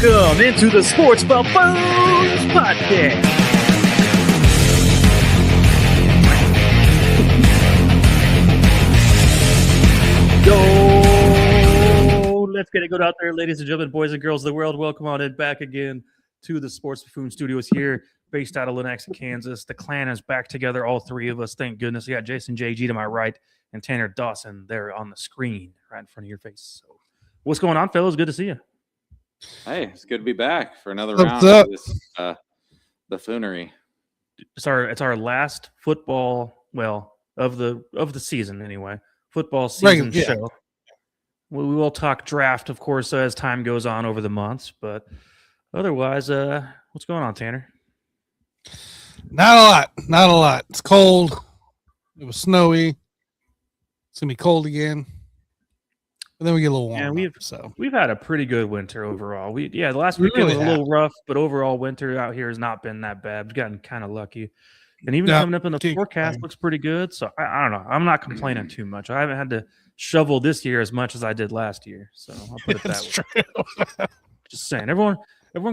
Welcome into the Sports Buffoons podcast. Yo, let's get it good out there, ladies and gentlemen, boys and girls of the world. Welcome on in back again to the Sports Buffoon Studios here, based out of Lenexa, Kansas. The clan is back together, all three of us. Thank goodness. We got Jason JG to my right and Tanner Dawson there on the screen right in front of your face. So, what's going on, fellas? Good to see you. Hey, it's good to be back for another What's round up? of this buffoonery. It's our last football, of the season anyway. Football season Right, yeah. show. We will talk draft, of course, as time goes on over the months. But otherwise, what's going on, Tanner? Not a lot. It's cold. It was snowy. It's gonna be cold again. And then we get a little warm. Yeah, we've had a pretty good winter overall. The last weekend was a little rough, but overall winter out here has not been that bad. We've gotten kind of lucky. And even coming up in the forecast looks pretty good. So I don't know. I'm not complaining too much. I haven't had to shovel this year as much as I did last year. So I'll put it that way. Just saying. Everyone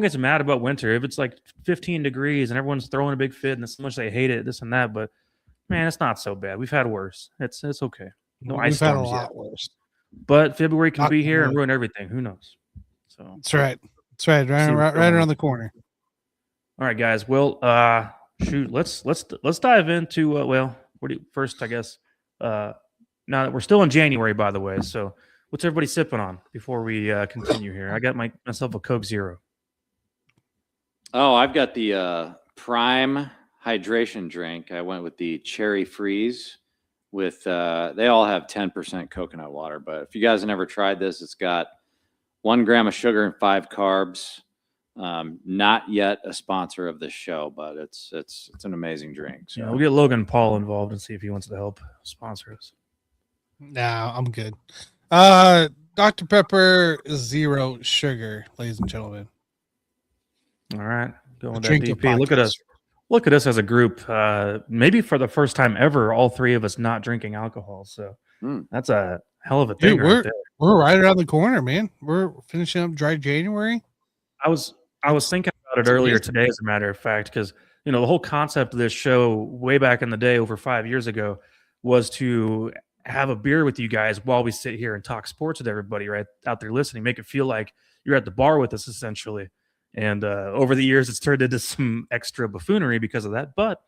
gets mad about winter. If it's like 15 degrees and everyone's throwing a big fit and so much they hate it, this and that. But man, it's not so bad. We've had worse. It's okay. No ice We've had a storms lot yet. worse. But February can Not be here and good. ruin everything. Who knows? So That's right. That's right. Right around the corner. all right, guys. Well, shoot. Let's dive into first, I guess. Now that we're still in January, by the way. So what's everybody sipping on before we continue here? I got myself a Coke Zero. Oh, I've got the Prime hydration drink. I went with the Cherry Freeze with they all have 10% coconut water. But if you guys have never tried this, it's got 1 gram of sugar and 5 carbs. Not yet a sponsor of this show, but it's an amazing drink. So Yeah, we'll get Logan Paul involved and see if he wants to help sponsor us. No, I'm good. Dr. Pepper is 0 sugar, ladies and gentlemen. All right, going with that Drink the DP. Look at podcast. us. Look at us as a group. Maybe for the first time ever, all three of us not drinking alcohol. So that's a hell of a thing. Dude, right there. we're right around the corner, man. We're finishing up dry January. I was thinking about it earlier today, as a matter of fact, because the whole concept of this show way back in the day, over 5 years ago, was to have a beer with you guys while we sit here and talk sports with everybody right out there listening, make it feel like you're at the bar with us essentially. And over the years, it's turned into some extra buffoonery because of that, but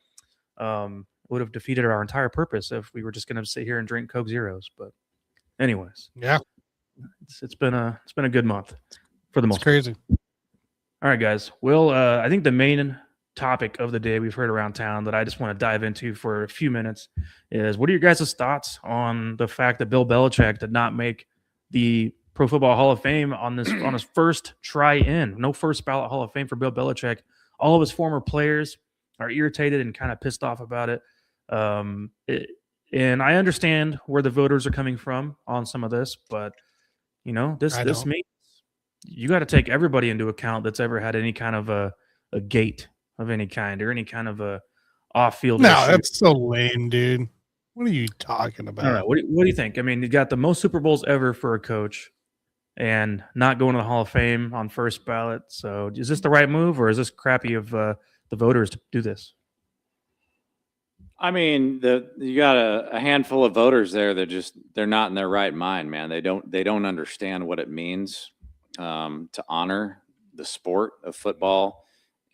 would have defeated our entire purpose if we were just going to sit here and drink Coke Zeros. But anyways, Yeah, it's been a good month for the most it's crazy. All right, guys. Well, I think the main topic of the day we've heard around town that I just want to dive into for a few minutes is, what are your guys' thoughts on the fact that Bill Belichick did not make the Pro Football Hall of Fame on his first try in? No first ballot Hall of Fame for Bill Belichick. All of his former players are irritated and kind of pissed off about it. And I understand where the voters are coming from on some of this, but this means you got to take everybody into account that's ever had any kind of a gate of any kind or any kind of a off-field No, issue. that's so lame, dude. What are you talking about? I don't know. What do you think? I mean, you got the most Super Bowls ever for a coach and not going to the Hall of Fame on first ballot. So is this the right move, or is this crappy of the voters to do this? I mean, you got a handful of voters there that they're not in their right mind, man. They don't understand what it means to honor the sport of football,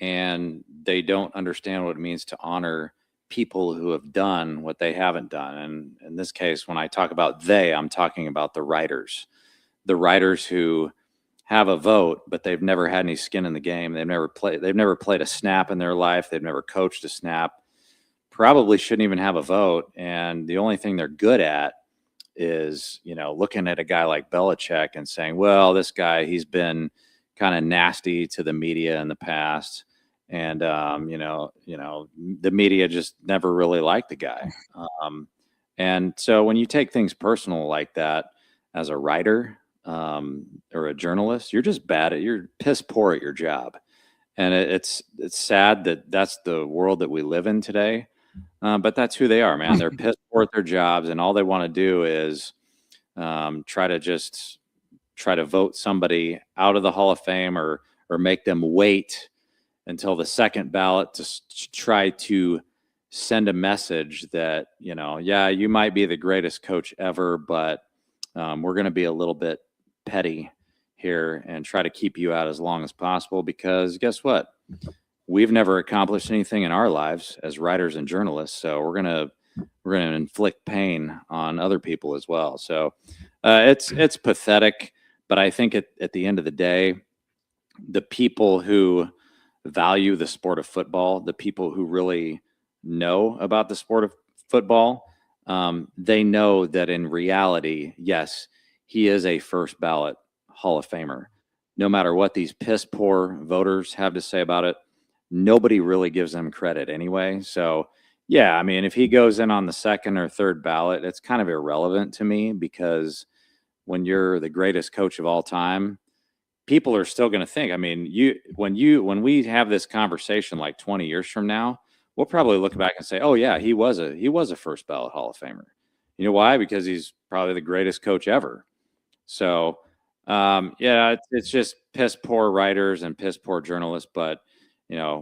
and they don't understand what it means to honor people who have done what they haven't done. And in this case, when I talk about I'm talking about the writers who have a vote, but they've never had any skin in the game. They've never played a snap in their life. They've never coached a snap. Probably shouldn't even have a vote. And the only thing they're good at is, looking at a guy like Belichick and saying, well, this guy, he's been kind of nasty to the media in the past. And, the media just never really liked the guy. And so when you take things personal like that as a writer or a journalist, you're piss poor at your job. And it's sad that that's the world that we live in today. But that's who they are, man. They're piss poor at their jobs, and all they want to do is try to vote somebody out of the Hall of Fame or or make them wait until the second ballot to try to send a message that, yeah, you might be the greatest coach ever, but we're going to be a little bit petty here and try to keep you out as long as possible, because guess what? We've never accomplished anything in our lives as writers and journalists. So we're going to inflict pain on other people as well. So it's pathetic, but I think at the end of the day, the people who value the sport of football, the people who really know about the sport of football, they know that in reality, yes, he is a first ballot Hall of Famer. No matter what these piss poor voters have to say about it, nobody really gives them credit anyway. So yeah, I mean, if he goes in on the second or third ballot, it's kind of irrelevant to me, because when you're the greatest coach of all time, people are still going to think, I mean, when we have this conversation like 20 years from now, we'll probably look back and say, oh yeah, he was a first ballot Hall of Famer. You know why? Because he's probably the greatest coach ever. So yeah, it's just piss poor writers and piss poor journalists, but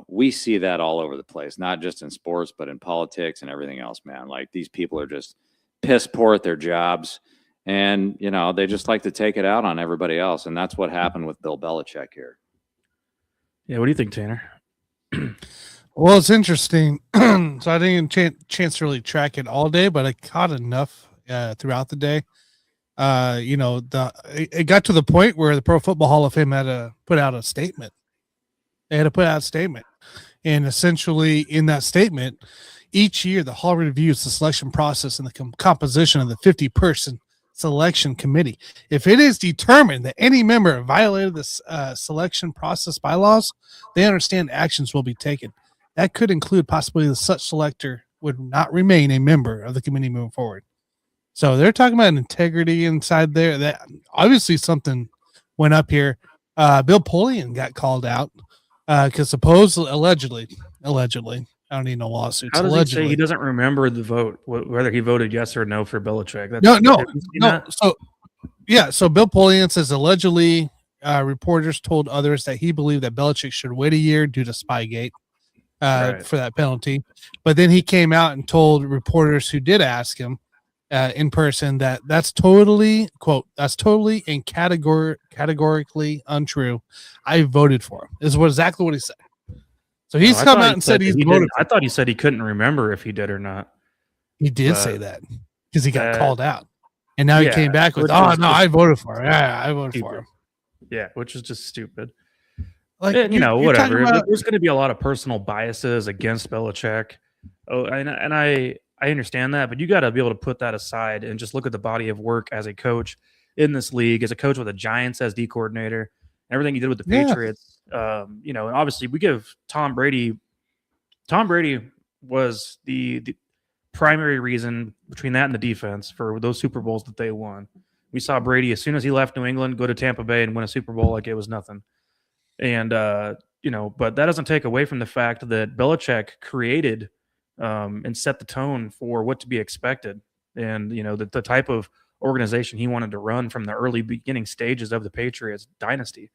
we see that all over the place, not just in sports, but in politics and everything else, man. Like, these people are just piss poor at their jobs, and they just like to take it out on everybody else, and that's what happened with Bill Belichick here. Yeah, what do you think, Tanner? Well, it's interesting. So I didn't get a chance to really track it all day, but I caught enough throughout the day. It got to the point where the Pro Football Hall of Fame had to put out a statement. They had to put out a statement. And essentially in that statement, each year the Hall reviews the selection process and the composition of the 50-person selection committee. If it is determined that any member violated the selection process bylaws, they understand actions will be taken. That could include possibly such selector would not remain a member of the committee moving forward. So they're talking about integrity inside there. That obviously something went up here. Bill Polian got called out because supposedly, allegedly, I don't need no lawsuits. How does allegedly. he say he doesn't remember the vote, whether he voted yes or no for Belichick? No. So Bill Polian says allegedly reporters told others that he believed that Belichick should wait a year due to Spygate for that penalty. But then he came out and told reporters who did ask him in person that's totally, quote, that's totally and categorically untrue. I voted for him. This is exactly what he said. So he's come out and said he's voted. I thought he said he couldn't remember if he did or not. He did say that because he got called out. And now he came back with, I voted for him. Yeah, I voted for him. Yeah, which is just stupid. Like, whatever. There's going to be a lot of personal biases against Belichick. Oh, and I understand that, but you got to be able to put that aside and just look at the body of work as a coach in this league, as a coach with the Giants as D coordinator, everything he did with the Patriots. And obviously we give Tom Brady was the primary reason between that and the defense for those Super Bowls that they won. We saw Brady, as soon as he left New England, go to Tampa Bay and win a Super Bowl like it was nothing. And, but that doesn't take away from the fact that Belichick created and set the tone for what to be expected. And, the type of organization he wanted to run from the early beginning stages of the Patriots dynasty.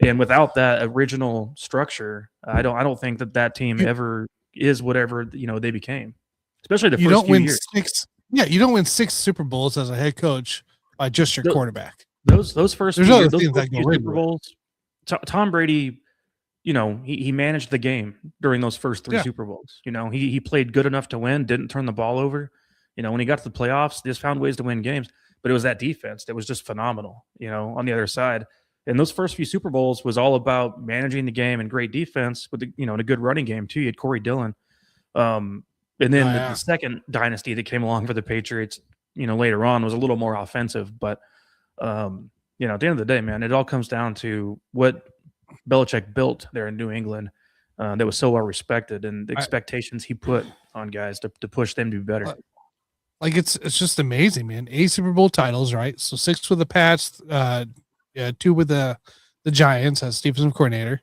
And without that original structure, I don't think that team ever is whatever, they became, especially the first few years. You don't win 6 Super Bowls as a head coach by just your quarterback. Those first There's few, other those things first that few go Super Bowls, Tom Brady, he managed the game during those first 3 Super Bowls. He played good enough to win, didn't turn the ball over. When he got to the playoffs, they just found ways to win games. But it was that defense that was just phenomenal, on the other side. And those first few Super Bowls was all about managing the game and great defense with a good running game too. You had Corey Dillon. And then the second dynasty that came along for the Patriots, later on was a little more offensive. But, at the end of the day, man, it all comes down to what Belichick built there in New England that was so well respected, and the expectations he put on guys to push them to be better. Like it's just amazing, man. 8 Super Bowl titles, right? So 6 with the Pats, 2 with the Giants as defensive coordinator,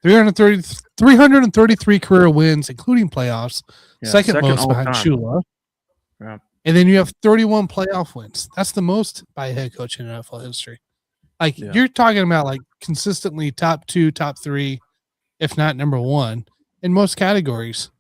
333 career wins, including playoffs, second most behind Shula. Yeah. And then you have 31 playoff wins. That's the most by a head coach in NFL history. Like Yeah. you're talking about like consistently top 2, top 3, if not number 1 in most categories.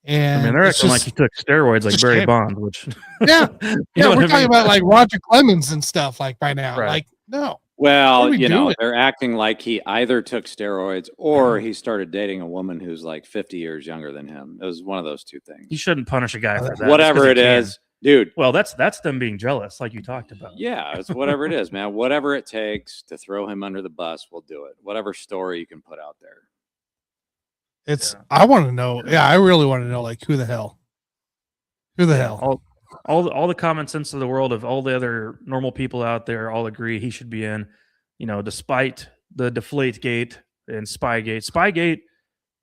And I mean, they're it's acting like just, he took steroids like it's a Barry shame. Bonds, which Yeah. you Yeah, know we're what I talking mean? about like Roger Clemens and stuff like by now. Right. Like, no. What Well, are we doing? they're acting like he either took steroids or he started dating a woman who's like 50 years younger than him. It was one of those two things. You shouldn't punish a guy for that. just Whatever 'cause it he can. is, dude. Well, that's them being jealous, like you talked about. Yeah, it's whatever it is, man. Whatever it takes to throw him under the bus, we'll do it. Whatever story you can put out there. It's, I want to know. Yeah, I really want to know, like, who the hell? Who the hell? All the common sense of the world of all the other normal people out there all agree he should be in, despite the Deflategate and Spygate. Spygate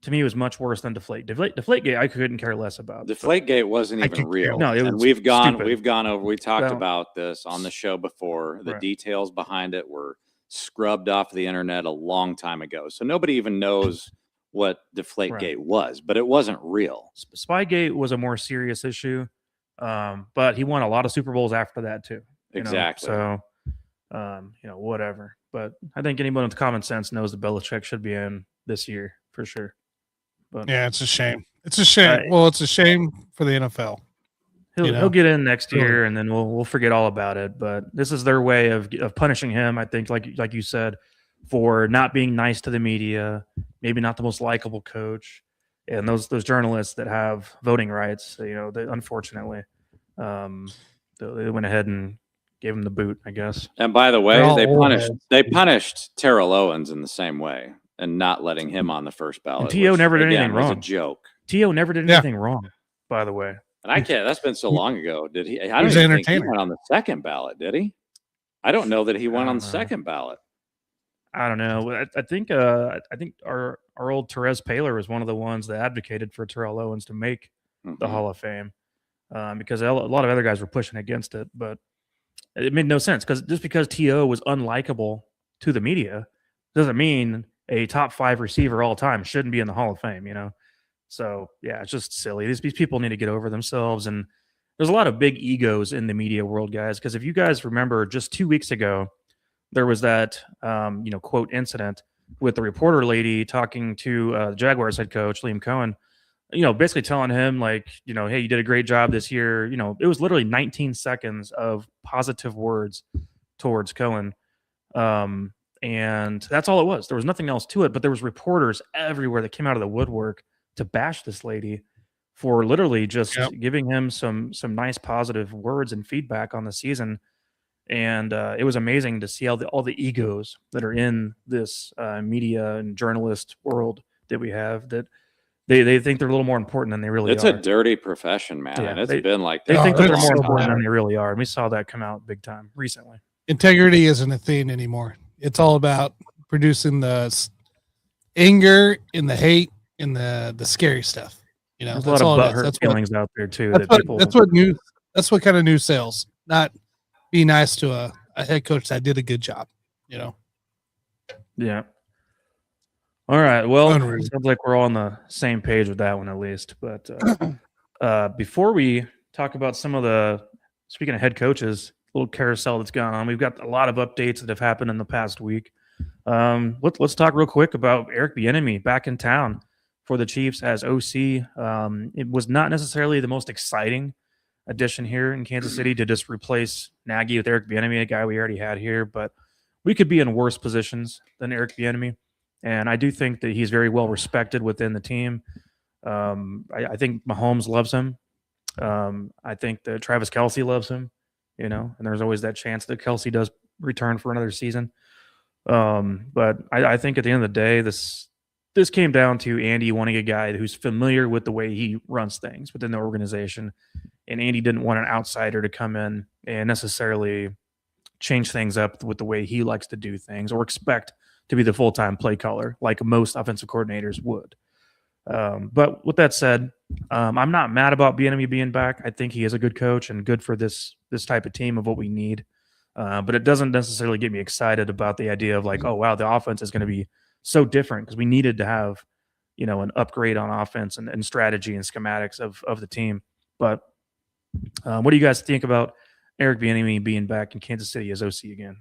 to me was much worse than Deflategate I couldn't care less about. Deflategate wasn't even real. No, it was we've gone over, we talked Well, about this on the show before. The right. details behind it were scrubbed off the internet a long time ago. So nobody even knows what Deflategate was, but it wasn't real. Spygate was a more serious issue. But he won a lot of Super Bowls after that too. Exactly. So, whatever. But I think anyone with common sense knows that Belichick should be in this year for sure. But Yeah, it's a shame. It's a shame. Well, it's a shame for the NFL. He'll get in next year, and then we'll forget all about it. But this is their way of punishing him. I think, like you said, for not being nice to the media, maybe not the most likable coach. And those journalists that have voting rights, unfortunately, they went ahead and gave him the boot, I guess. And by the way, they punished Terrell Owens in the same way and not letting him on the first ballot. And T.O. never did anything wrong. Was a joke. T.O. never did anything wrong, by the way. And I can't. That's been so long ago. Did he? I don't He's even think he entertaining. went on the second ballot. Did he? I don't know that he went on the second ballot. I don't know. I think our old Therese Paylor was one of the ones that advocated for Terrell Owens to make the Hall of Fame, because a lot of other guys were pushing against it, but it made no sense because T.O. was unlikable to the media doesn't mean a top 5 receiver all time shouldn't be in the Hall of Fame, So yeah, it's just silly. These people need to get over themselves, and there's a lot of big egos in the media world, guys. Because if you guys remember, just 2 weeks ago, there was that, quote incident with the reporter lady talking to the Jaguars head coach, Liam Cohen, basically telling him like, hey, you did a great job this year. It was literally 19 seconds of positive words towards Cohen. And that's all it was. There was nothing else to it, but there was reporters everywhere that came out of the woodwork to bash this lady for literally just giving him some nice positive words and feedback on the season. And it was amazing to see all the egos that are in this media and journalist world that we have, that they think they're a little more important than they really are. It's a dirty profession, man. Yeah, and it's been like they that. think that they're more so important bad. than they really are. And we saw that come out big time recently. Integrity isn't a thing anymore. It's all about producing the anger and the hate and the scary stuff. There's a lot of butthurt feelings out there too. That's what kind of news sells. Not be nice to a head coach that did a good job. Yeah. All right. Well, Unreal. it sounds like we're all on the same page with that one at least. But before we talk about speaking of head coaches, little carousel that's gone on, we've got a lot of updates that have happened in the past week. Let's talk real quick about Eric Bieniemy back in town for the Chiefs as OC. It was not necessarily the most exciting addition here in Kansas City to just replace Nagy with Eric Bieniemy, a guy we already had here, but we could be in worse positions than Eric Bieniemy. And I do think that he's very well respected within the team. I think Mahomes loves him. I think that Travis Kelce loves him, and there's always that chance that Kelce does return for another season. But I think at the end of the day, this came down to Andy wanting a guy who's familiar with the way he runs things within the organization. And Andy didn't want an outsider to come in and necessarily change things up with the way he likes to do things or expect to be the full-time play caller like most offensive coordinators would. But with that said, I'm not mad about Bieniemy being back. I think he is a good coach and good for this type of team of what we need. But it doesn't necessarily get me excited about the idea of like, oh, wow, the offense is going to be so different because we needed to have, an upgrade on offense and strategy and schematics of the team. But what do you guys think about Eric Bieniemy being back in Kansas City as OC again?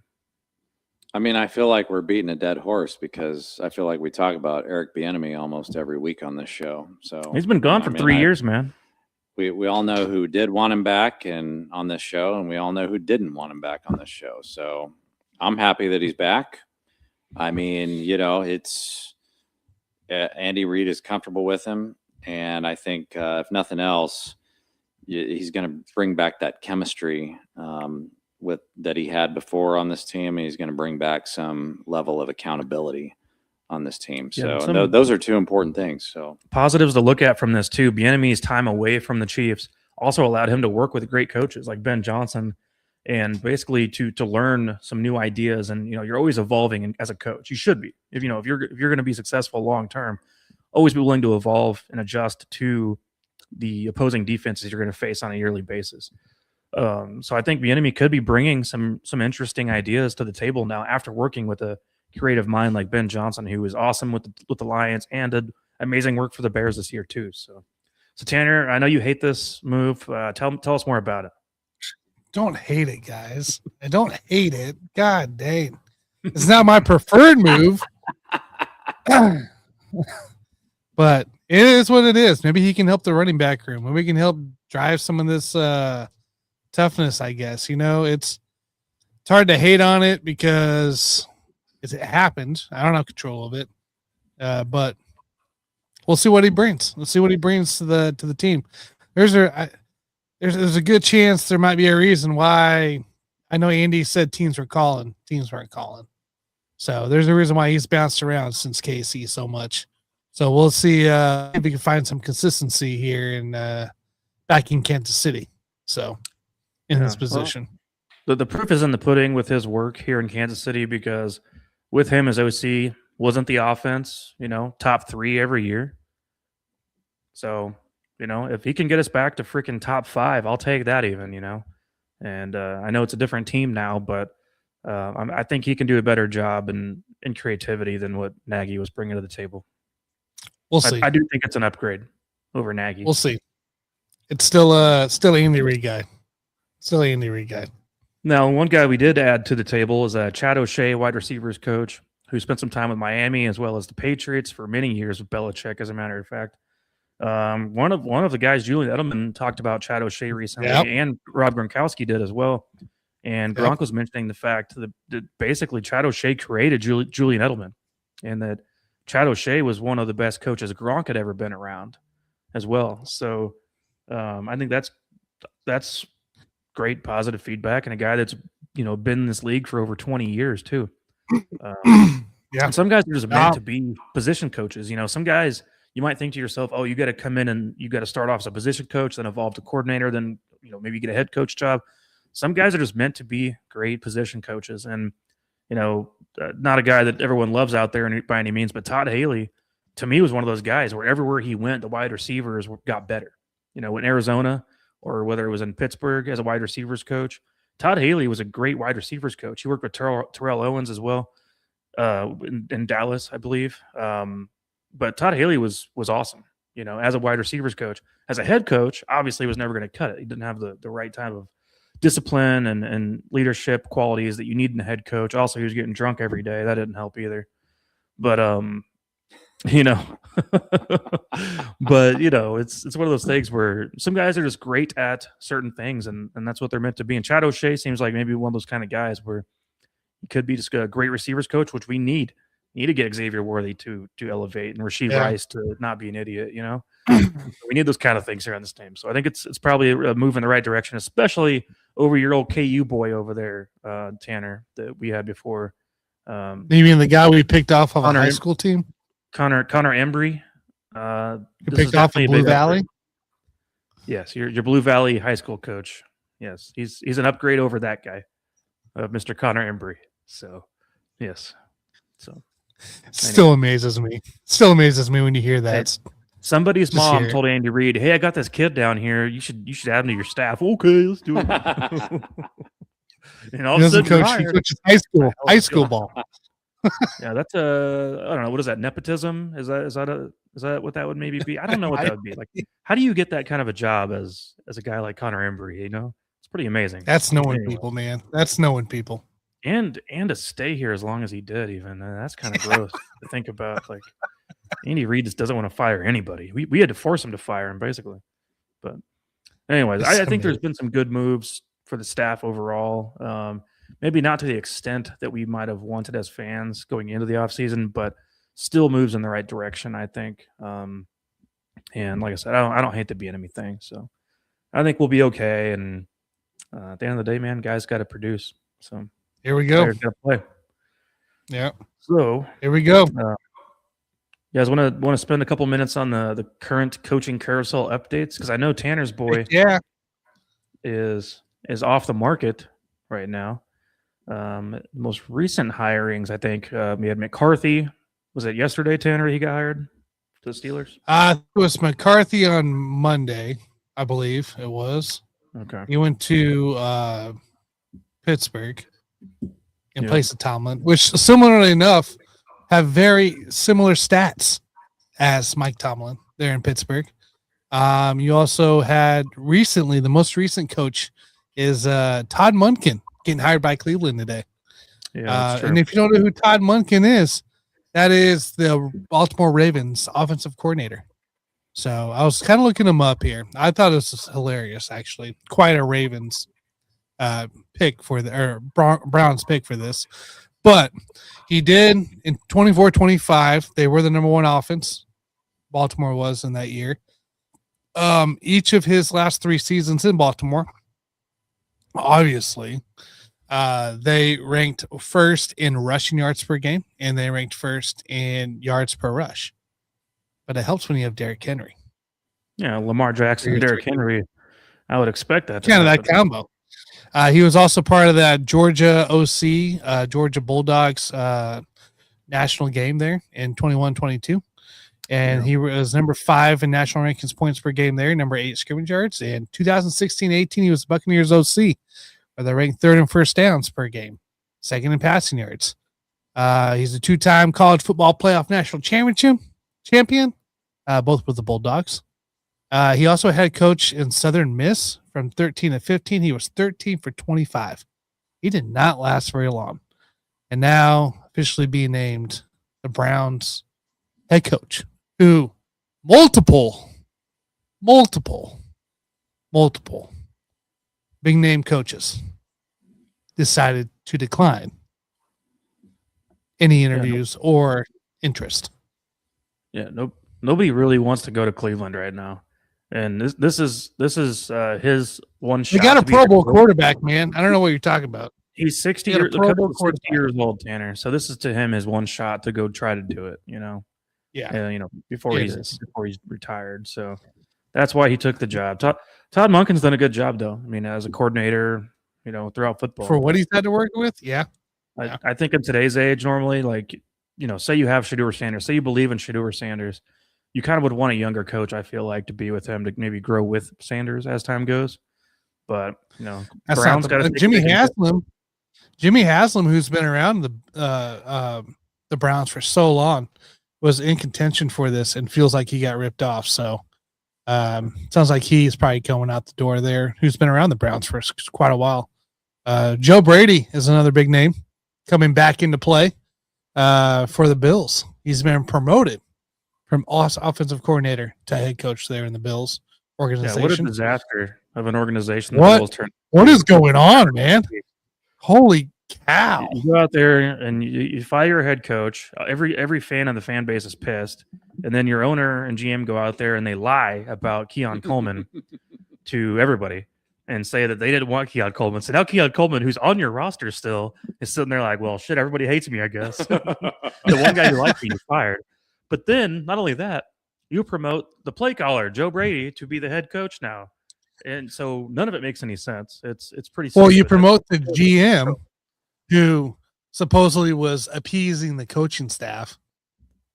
I mean, I feel like we're beating a dead horse because I feel like we talk about Eric Bieniemy almost every week on this show. So He's been gone I for mean, 3 years, man. we all know who did want him back and on this show, and we all know who didn't want him back on this show. So I'm happy that he's back. I mean, it's Andy Reid is comfortable with him, and I think if nothing else, he's going to bring back that chemistry with that he had before on this team, and he's going to bring back some level of accountability on this team. So those are two important things. So positives to look at from this too. Bieniemy's time away from the Chiefs also allowed him to work with great coaches like Ben Johnson, and basically to learn some new ideas. And you're always evolving as a coach. You should be. If you're going to be successful long term, always be willing to evolve and adjust to the opposing defenses you're going to face on a yearly basis. So I think Bieniemy could be bringing some interesting ideas to the table now after working with a creative mind like Ben Johnson, who was awesome with the Lions and did amazing work for the Bears this year too. So Tanner, I know you hate this move. Tell us more about it. Don't hate it, guys. I don't hate it. God dang. It's not my preferred move. But it is what it is. Maybe he can help the running back room. Maybe we can help drive some of this toughness, I guess. It's hard to hate on it because it happened. I don't have control of it. But we'll see what he brings. Let's see what he brings to the team. There's a good chance there might be a reason why. I know Andy said teams weren't calling. So there's a reason why he's bounced around since KC so much. So we'll see if we can find some consistency here in back in Kansas City. So in this position. Well, the proof is in the pudding with his work here in Kansas City, because with him as OC, wasn't the offense, top 3 every year. So, if he can get us back to freaking top 5, I'll take that even, And I know it's a different team now, but I think he can do a better job in creativity than what Nagy was bringing to the table. We'll see. I do think it's an upgrade over Nagy. We'll see. It's still Andy Reid guy. Still Andy Reid guy. Now, one guy we did add to the table is Chad O'Shea, wide receivers coach, who spent some time with Miami as well as the Patriots for many years with Belichick, as a matter of fact. One of the guys, Julian Edelman, talked about Chad O'Shea recently, and Rob Gronkowski did as well. And Gronk was mentioning the fact that basically Chad O'Shea created Julian Edelman, and that Chad O'Shea was one of the best coaches Gronk had ever been around as well. So I think that's great positive feedback, and a guy that's been in this league for over 20 years too. And some guys are just meant to be position coaches. Some guys you might think to yourself, oh, you got to come in and you got to start off as a position coach, then evolve to coordinator, then maybe you get a head coach job. Some guys are just meant to be great position coaches, and not a guy that everyone loves out there by any means, but Todd Haley, to me, was one of those guys where everywhere he went, the wide receivers got better. In Arizona, or whether it was in Pittsburgh as a wide receivers coach, Todd Haley was a great wide receivers coach. He worked with Terrell Owens as well in Dallas, I believe. But Todd Haley was awesome, as a wide receivers coach. As a head coach, obviously, was never going to cut it. He didn't have the right type of discipline and leadership qualities that you need in a head coach. Also, he was getting drunk every day. That didn't help either. But but it's one of those things where some guys are just great at certain things, and that's what they're meant to be. And Chad O'Shea seems like maybe one of those kind of guys where he could be just a great receivers coach, which we need. We need to get Xavier Worthy to elevate, and Rasheed Rice to not be an idiot. We need those kind of things here on this team. So I think it's probably a move in the right direction, especially over your old KU boy over there, Tanner, that we had before. You mean the guy we picked off of a high school team? Connor Embry. You picked off of Blue Valley? Yes, your Blue Valley high school coach. Yes, he's an upgrade over that guy, Mr. Connor Embry. So, yes. So, still amazes me. Still amazes me when you hear that. Somebody's mom told Andy Reid, "Hey, I got this kid down here. You should add him to your staff." Okay, let's do it. And all of a sudden, he coaches high school ball. Yeah, that's I don't know, what is that? Nepotism? Is that what that would maybe be? I don't know what that would be. Like, how do you get that kind of a job as a guy like Connor Embry? It's pretty amazing. That's knowing people, man. That's knowing people. and to stay here as long as he did, even that's kind of gross to think about. Like Andy Reid just doesn't want to fire anybody. We had to force him to fire him basically. But anyways, I think there's been some good moves for the staff overall. Maybe not to the extent that we might have wanted as fans going into the offseason, but still moves in the right direction, I think. And like I said, I don't hate the enemy thing. So I think we'll be okay. And at the end of the day, man, guys got to produce. So here we go. Players got to play. Yeah. So here we go. You guys want to spend a couple minutes on the current coaching carousel updates? Because I know Tanner's boy is off the market right now. Most recent hirings, I think we had McCarthy. Was it yesterday, Tanner? He got hired to the Steelers. It was McCarthy on Monday, I believe it was. Okay. He went to Pittsburgh in place of Tomlin, which, similarly enough, have very similar stats as Mike Tomlin there in Pittsburgh. You also had recently, the most recent coach is Todd Monken getting hired by Cleveland today. Yeah, and if you don't know who Todd Monken is, that is the Baltimore Ravens offensive coordinator. So I was kind of looking him up here. I thought this was hilarious, actually. Quite a Ravens pick for Browns pick for this. But he did in 24-25. They were the number one offense. Baltimore was in that year. Each of his last 3 seasons in Baltimore, obviously, they ranked first in rushing yards per game, and they ranked first in yards per rush. But it helps when you have Derrick Henry. Yeah, Lamar Jackson, Derrick Henry. I would expect that. Kind of that combo. He was also part of that Georgia OC, Georgia Bulldogs national game there in 21-22. And he was number 5 in national rankings points per game there, number 8 scrimmage yards. In 2016-18, he was Buccaneers OC, where they ranked 3rd in first downs per game, 2nd in passing yards. He's a 2-time college football playoff national champion, both with the Bulldogs. He also head coach in Southern Miss from 13-15. He was 13 for 25. He did not last very long. And now officially being named the Browns head coach, who multiple big name coaches decided to decline any interviews or interest. Yeah, nobody really wants to go to Cleveland right now. And this is his one shot. They got a Pro Bowl quarterback, man. I don't know what you're talking about. He's 60 years old, Tanner. So this is to him his one shot to go try to do it, Yeah. Before he's retired. So that's why he took the job. Todd Monken's done a good job though. I mean, as a coordinator, throughout football. For what he's had to work with, yeah. I think in today's age, normally, say you have Shedeur Sanders, say you believe in Shedeur Sanders, you kind of would want a younger coach, I feel like, to be with him to maybe grow with Sanders as time goes. But, Brown's got Jimmy Haslam, who's been around the Browns for so long, was in contention for this and feels like he got ripped off. So sounds like he's probably going out the door there, who's been around the Browns for quite a while. Joe Brady is another big name coming back into play for the Bills. He's been promoted from offensive coordinator to head coach there in the Bills organization. Yeah, what a disaster of an organization. What is going on, man? Holy cow. You go out there and you fire your head coach. Every fan of the fan base is pissed. And then your owner and GM go out there and they lie about Keon Coleman to everybody and say that they didn't want Keon Coleman. So now Keon Coleman, who's on your roster still, is sitting there like, well, shit, everybody hates me, I guess. The one guy who liked me, you fired. But then, not only that, you promote the play caller, Joe Brady, to be the head coach now. And so none of it makes any sense. It's pretty well, you promote the GM who supposedly was appeasing the coaching staff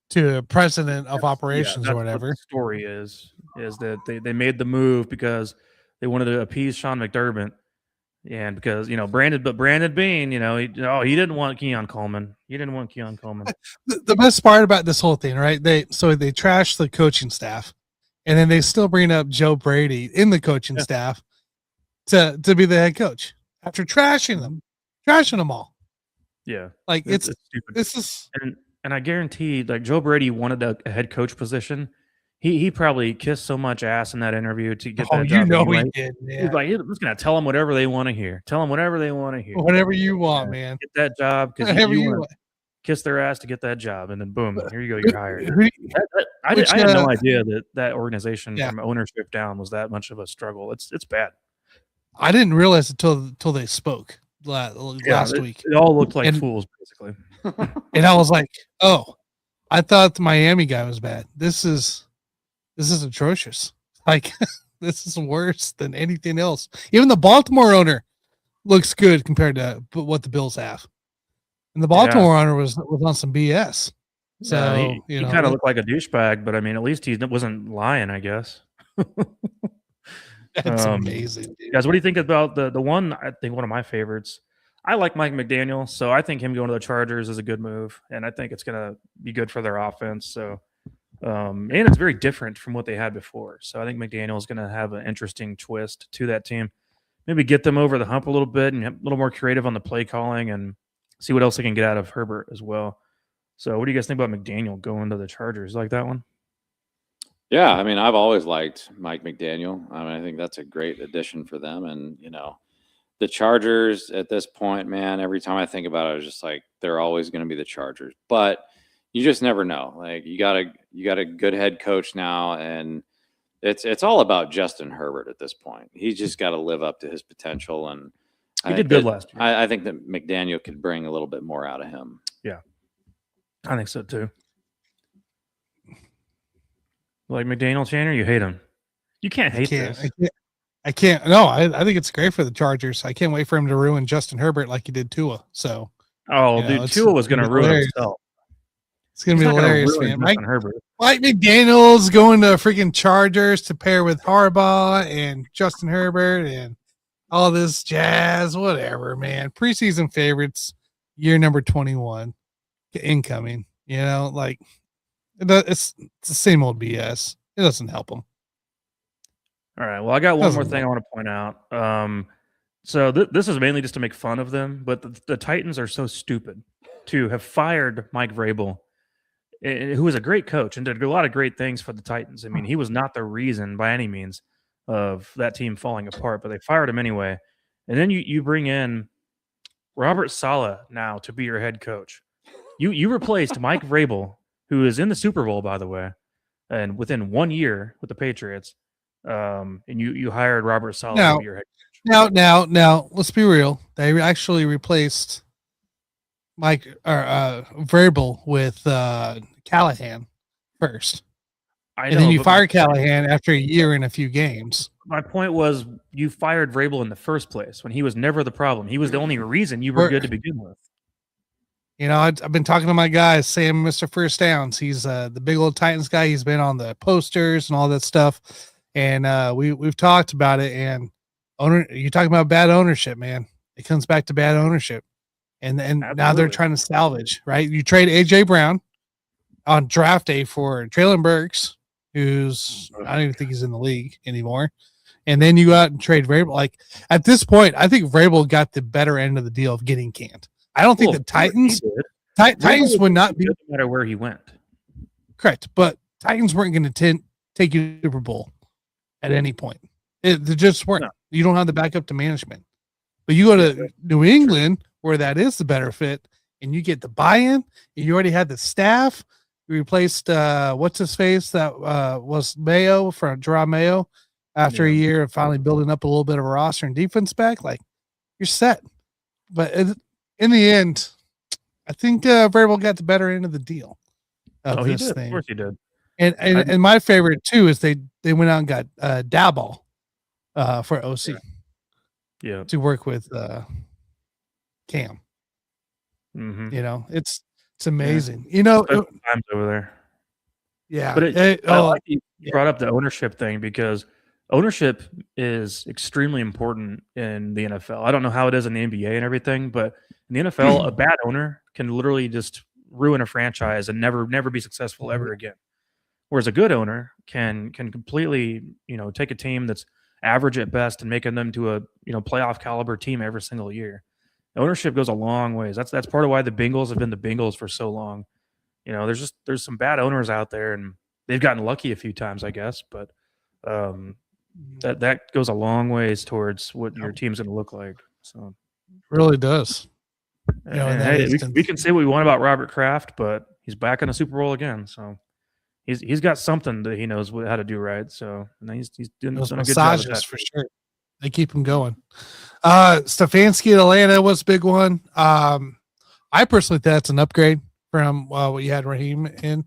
to president of operations or whatever. What the story is that they made the move because they wanted to appease Sean McDermott. And because, Brandon Beane, he didn't want Keon Coleman. He didn't want Keon Coleman. The best part about this whole thing, right? They trash the coaching staff, and then they still bring up Joe Brady in the coaching staff to be the head coach after trashing them all. Yeah, Like it's stupid. this is And I guarantee, like Joe Brady wanted a head coach position. He probably kissed so much ass in that interview to get that you job know anyway. he did, He's man. like, I'm just gonna tell them whatever they want to hear. Tell them whatever they want to hear. Whatever you want, Yeah, man. get that job because Whatever you you want want. to kiss their ass to get that job, and then boom, here you go, you're hired. Who- I had no idea that organization Yeah. from ownership down was that much of a struggle. It's bad. I didn't realize it till they spoke last week. It all looked like And- fools, basically. And I was like, oh, I thought the Miami guy was bad. This is atrocious. Like this is worse than anything else. Even the Baltimore owner looks good compared to what the Bills have. And the Baltimore owner was on some BS. So he kind of looked like a douchebag, but I mean, at least he wasn't lying, I guess. That's amazing, dude. Guys, what do you think about the one? I think one of my favorites. I like Mike McDaniel, so I think him going to the Chargers is a good move, and I think it's going to be good for their offense. So, and it's very different from what they had before. So I think McDaniel is going to have an interesting twist to that team. Maybe get them over the hump a little bit and get a little more creative on the play calling and see what else they can get out of Herbert as well. So, what do you guys think about McDaniel going to the Chargers? Like that one? Yeah, I mean, I've always liked Mike McDaniel. I mean, I think that's a great addition for them. And, the Chargers at this point, man, every time I think about it, I was just like, they're always going to be the Chargers. But you just never know. Like, you got a good head coach now, and it's all about Justin Herbert at this point. He's just got to live up to his potential. And He did good last year. I think that McDaniel could bring a little bit more out of him. Yeah, I think so too. Like McDaniel, Tanner, you hate him. You can't hate this. I can't. No, I think it's great for the Chargers. I can't wait for him to ruin Justin Herbert like he did Tua. So, dude, Tua was going to ruin himself. It's going to be hilarious, man. Mike McDaniel's going to freaking Chargers to pair with Harbaugh and Justin Herbert and all this jazz, whatever, man. Preseason favorites, year number 21, incoming. Like it's the same old BS. It doesn't help them. All right. Well, I got one more thing I want to point out. So this is mainly just to make fun of them, but the Titans are so stupid to have fired Mike Vrabel, who was a great coach and did a lot of great things for the Titans. I mean, he was not the reason by any means of that team falling apart, but they fired him anyway. And then you bring in Robert Saleh now to be your head coach. You replaced Mike Vrabel, who is in the Super Bowl, by the way, and within 1 year with the Patriots. And you hired Robert Saleh to be your head coach. Now, let's be real. They actually replaced Mike or Vrabel with Callahan first. And then you fired Callahan after a year and a few games. My point was you fired Vrabel in the first place when he was never the problem. He was the only reason you were good to begin with. I've been talking to my guy, Sam, Mr. First Downs. He's the big old Titans guy. He's been on the posters and all that stuff. And we've talked about it. And you're talking about bad ownership, man. It comes back to bad ownership. And now they're trying to salvage, right? You trade AJ Brown on draft day for Traylon Burks, who's I don't even think he's in the league anymore. And then you go out and trade Vrabel. Like at this point, I think Vrabel got the better end of the deal of getting canned. I don't think the Titans would not be, no matter where he went. Correct, but Titans weren't going to take you to Super Bowl at any point. They just weren't. No. You don't have the backup to management. But you go to New England, where that is the better fit, and you get the buy-in, and you already had the staff. You replaced what's his face that was Mayo from Jerome Mayo after a year of finally building up a little bit of a roster and defense back. Like you're set. But in the end, I think Vrabel got the better end of the deal. He did. Thing. Of course he did. And my favorite too is they went out and got Daboll for OC. Yeah. To work with Cam. Mm-hmm. It's amazing. Times over there. Yeah. But I like you brought up the ownership thing because ownership is extremely important in the NFL. I don't know how it is in the NBA and everything, but in the NFL, a bad owner can literally just ruin a franchise and never be successful ever again. Whereas a good owner can completely, take a team that's average at best and making them to a, playoff caliber team every single year. ownership goes a long ways. That's part of why the Bengals have been the Bengals for so long. There's some bad owners out there, and they've gotten lucky a few times, I guess. But that goes a long ways towards what your team's going to look like. So it really does. We can say what we want about Robert Kraft, but he's back in the Super Bowl again. So he's got something that he knows how to do right. So and he's doing Those a good job of that. for sure. They keep him going. Stefanski at Atlanta was a big one. I personally think that's an upgrade from what you had Raheem in.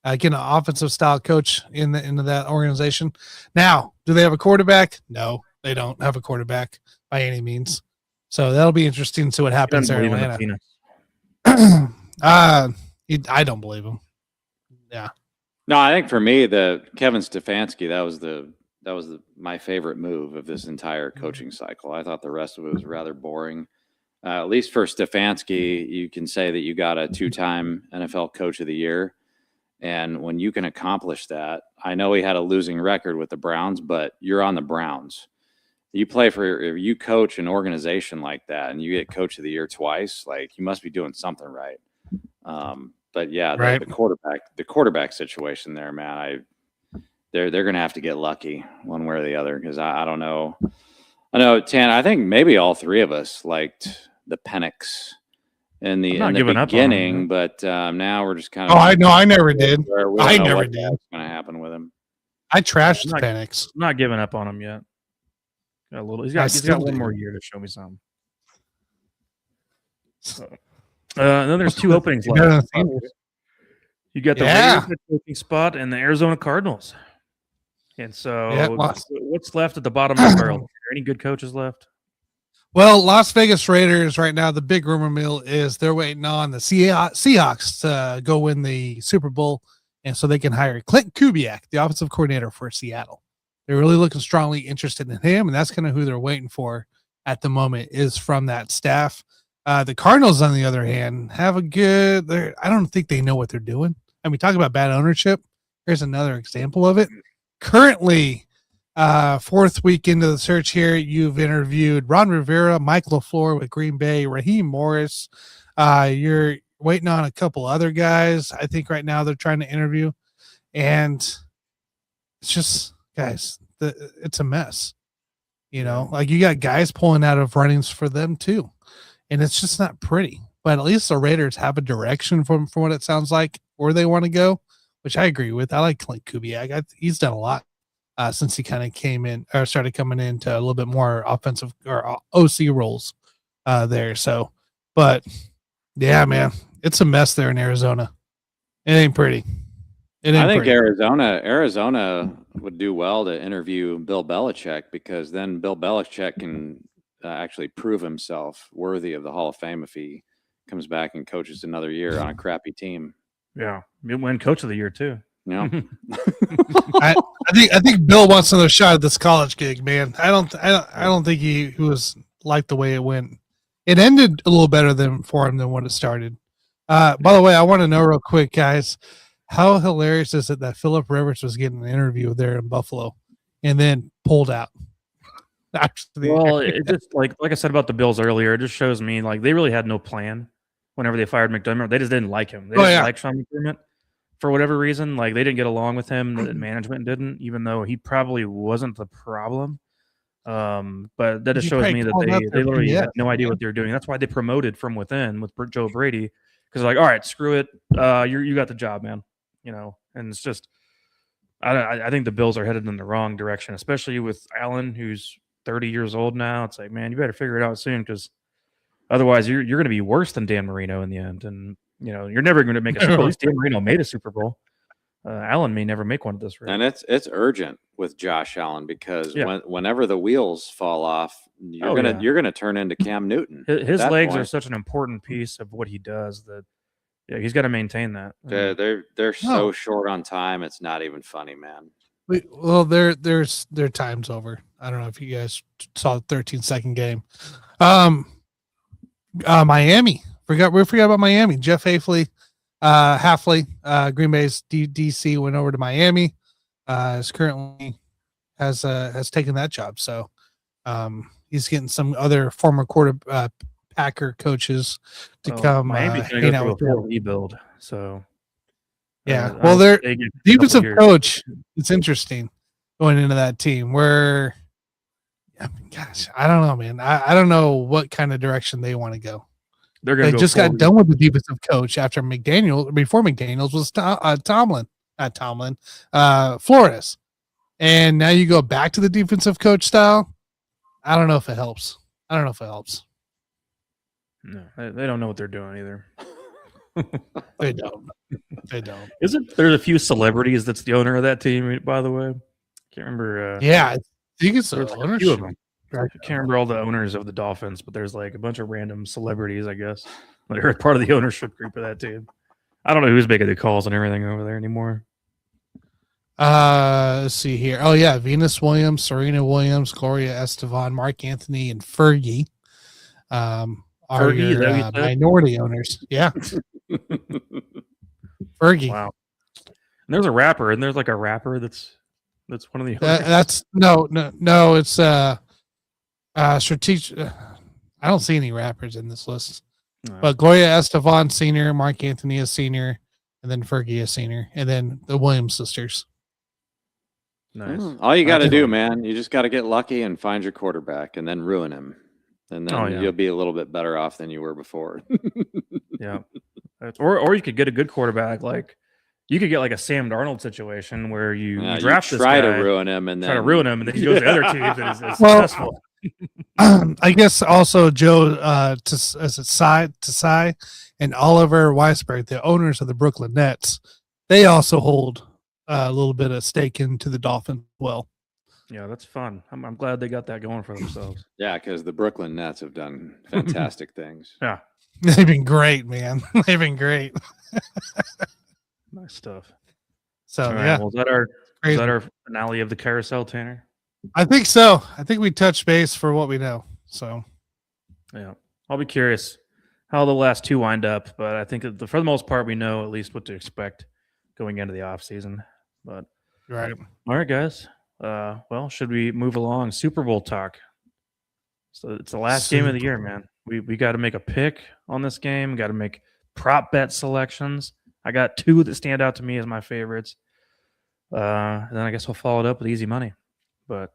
Getting an offensive style coach into that organization. Now, do they have a quarterback? No, they don't have a quarterback by any means. So that'll be interesting to see what happens there in Atlanta. I don't believe him. Yeah. No, I think for me, the Kevin Stefanski, that was my favorite move of this entire coaching cycle. I thought the rest of it was rather boring. At least for Stefanski, you can say that you got a 2-time NFL Coach of the Year. And when you can accomplish that, I know he had a losing record with the Browns, but you're on the Browns. You coach an organization like that and you get Coach of the Year twice, like you must be doing something right. But yeah, right. the quarterback situation there, man, they're going to have to get lucky one way or the other. Cause I don't know. I know, Tan, I think maybe all three of us liked the Penix in the beginning, but now we're just kind of. Oh, I know. I never did. I never did. What's going to happen with him? I trashed Penix. I'm not giving up on him yet. He's got one more year to show me something. Then there's 2 openings left. You got the Raiders coaching spot and the Arizona Cardinals. And so, what's left at the bottom of the barrel? Are there any good coaches left? Well, Las Vegas Raiders right now, the big rumor mill is they're waiting on the Seahawks to go win the Super Bowl, and so they can hire Clint Kubiak, the offensive coordinator for Seattle. They're really looking strongly interested in him, and that's kind of who they're waiting for at the moment is from that staff. The Cardinals, on the other hand, have a good – I don't think they know what they're doing. I mean, talk about bad ownership. Here's another example of it. Currently – 4th week into the search here, you've interviewed Ron Rivera, Mike LaFleur with Green Bay, Raheem Morris. You're waiting on a couple other guys. I think right now they're trying to interview, and it's just, guys, it's a mess. Like you got guys pulling out of runnings for them too, and it's just not pretty. But at least the Raiders have a direction from what it sounds like where they want to go, which I agree with. I like Clint Kubiak. He's done a lot. Since he kind of came in or started coming into a little bit more offensive or OC roles there. So, but yeah, man, it's a mess there in Arizona. It ain't pretty. I think Arizona would do well to interview Bill Belichick, because then Bill Belichick can actually prove himself worthy of the Hall of Fame if he comes back and coaches another year on a crappy team. Yeah, he'll win Coach of the Year too. Yeah. I think Bill wants another shot at this college gig, man. I don't think he was like the way it went. It ended a little better for him than what it started. By the way, I want to know real quick, guys, how hilarious is it that Phillip Rivers was getting an interview there in Buffalo and then pulled out? Well, it just like I said about the Bills earlier, it just shows me like they really had no plan whenever they fired McDermott. They just didn't like him. They didn't like Sean McDermott. For whatever reason, like they didn't get along with him. The management didn't, even though he probably wasn't the problem. But that just shows me that they literally had no idea what they were doing. That's why they promoted from within with Joe Brady, because like, all right, screw it, you got the job, man. And it's just, I think the Bills are headed in the wrong direction, especially with Allen, who's 30 years old now. It's like, man, you better figure it out soon, because otherwise you're going to be worse than Dan Marino in the end. And you're never going to make a Super Bowl. At least Dan Marino made a Super Bowl. Allen may never make one at this rate. And it's urgent with Josh Allen, because whenever the wheels fall off, you're gonna turn into Cam Newton. His legs are such an important piece of what he does that he's got to maintain that. They're so short on time. It's not even funny, man. Well, their time's over. I don't know if you guys saw the 13-second game. Miami. We forgot about Miami. Jeff Hafley, Green Bay's DC went over to Miami. Has taken that job. So he's getting some other former Packer coaches to Well, come Miami's going to hang go out through a with them. full rebuild. So, Yeah. I Well, don't their think they get a couple defensive years. coach, it's interesting going into that team where, I mean, gosh, I don't know, man. I don't know what kind of direction they want to go. They're going They to go just full got done with the defensive coach after before McDaniels was Flores. And now you go back to the defensive coach style. I don't know if it helps. No, they don't know what they're doing either. They don't. They don't. Isn't there's a few celebrities that's the owner of that team, by the way? Can't remember. Yeah, I think it's there's the like a few of ownership. them. Right. I can't remember all the owners of the Dolphins, but there's like a bunch of random celebrities, I guess. They're part of the ownership group of that team. I don't know who's making the calls and everything over there anymore. Let's see here. Oh yeah, Venus Williams, Serena Williams, Gloria Estefan, Mark Anthony, and Fergie. Are Fergie, is that what you your said? minority owners? Yeah, Fergie. Wow. And there's a rapper, and there's like a rapper that's one of the owners. That's no. It's strategic. I don't see any rappers in this list, No. but Gloria Estefan senior, Mark Anthony is senior, and then Fergie is senior, and then the Williams sisters. Nice. All you got to That's do, fun. man, you just got to get lucky and find your quarterback and then ruin him. And then you'll be a little bit better off than you were before. Yeah. Or you could get a good quarterback. Like you could get like a Sam Darnold situation where you draft this guy, to ruin him and then try to ruin him, and then he goes to other teams and is Well, successful. I guess also Joe Tsai and Oliver Weisberg, the owners of the Brooklyn Nets, they also hold a little bit of stake into the Dolphins as well. Yeah, that's fun. I'm glad they got that going for themselves. Yeah, because the Brooklyn Nets have done fantastic things. Yeah, They've been great, man. They've been great. nice stuff. So All right, yeah, well, is crazy. that our finale of the carousel, Tanner? I think so. I think we touched base for what we know. So Yeah, I'll be curious how the last two wind up, but I think that for the most part we know at least what to expect going into the off season. But right. all right, guys. Well, should we move along? Super Bowl talk. So it's the last game of the year, man. We got to make a pick on this game. Got to make prop bet selections. I got two that stand out to me as my favorites. And then I guess we'll follow it up with easy money. But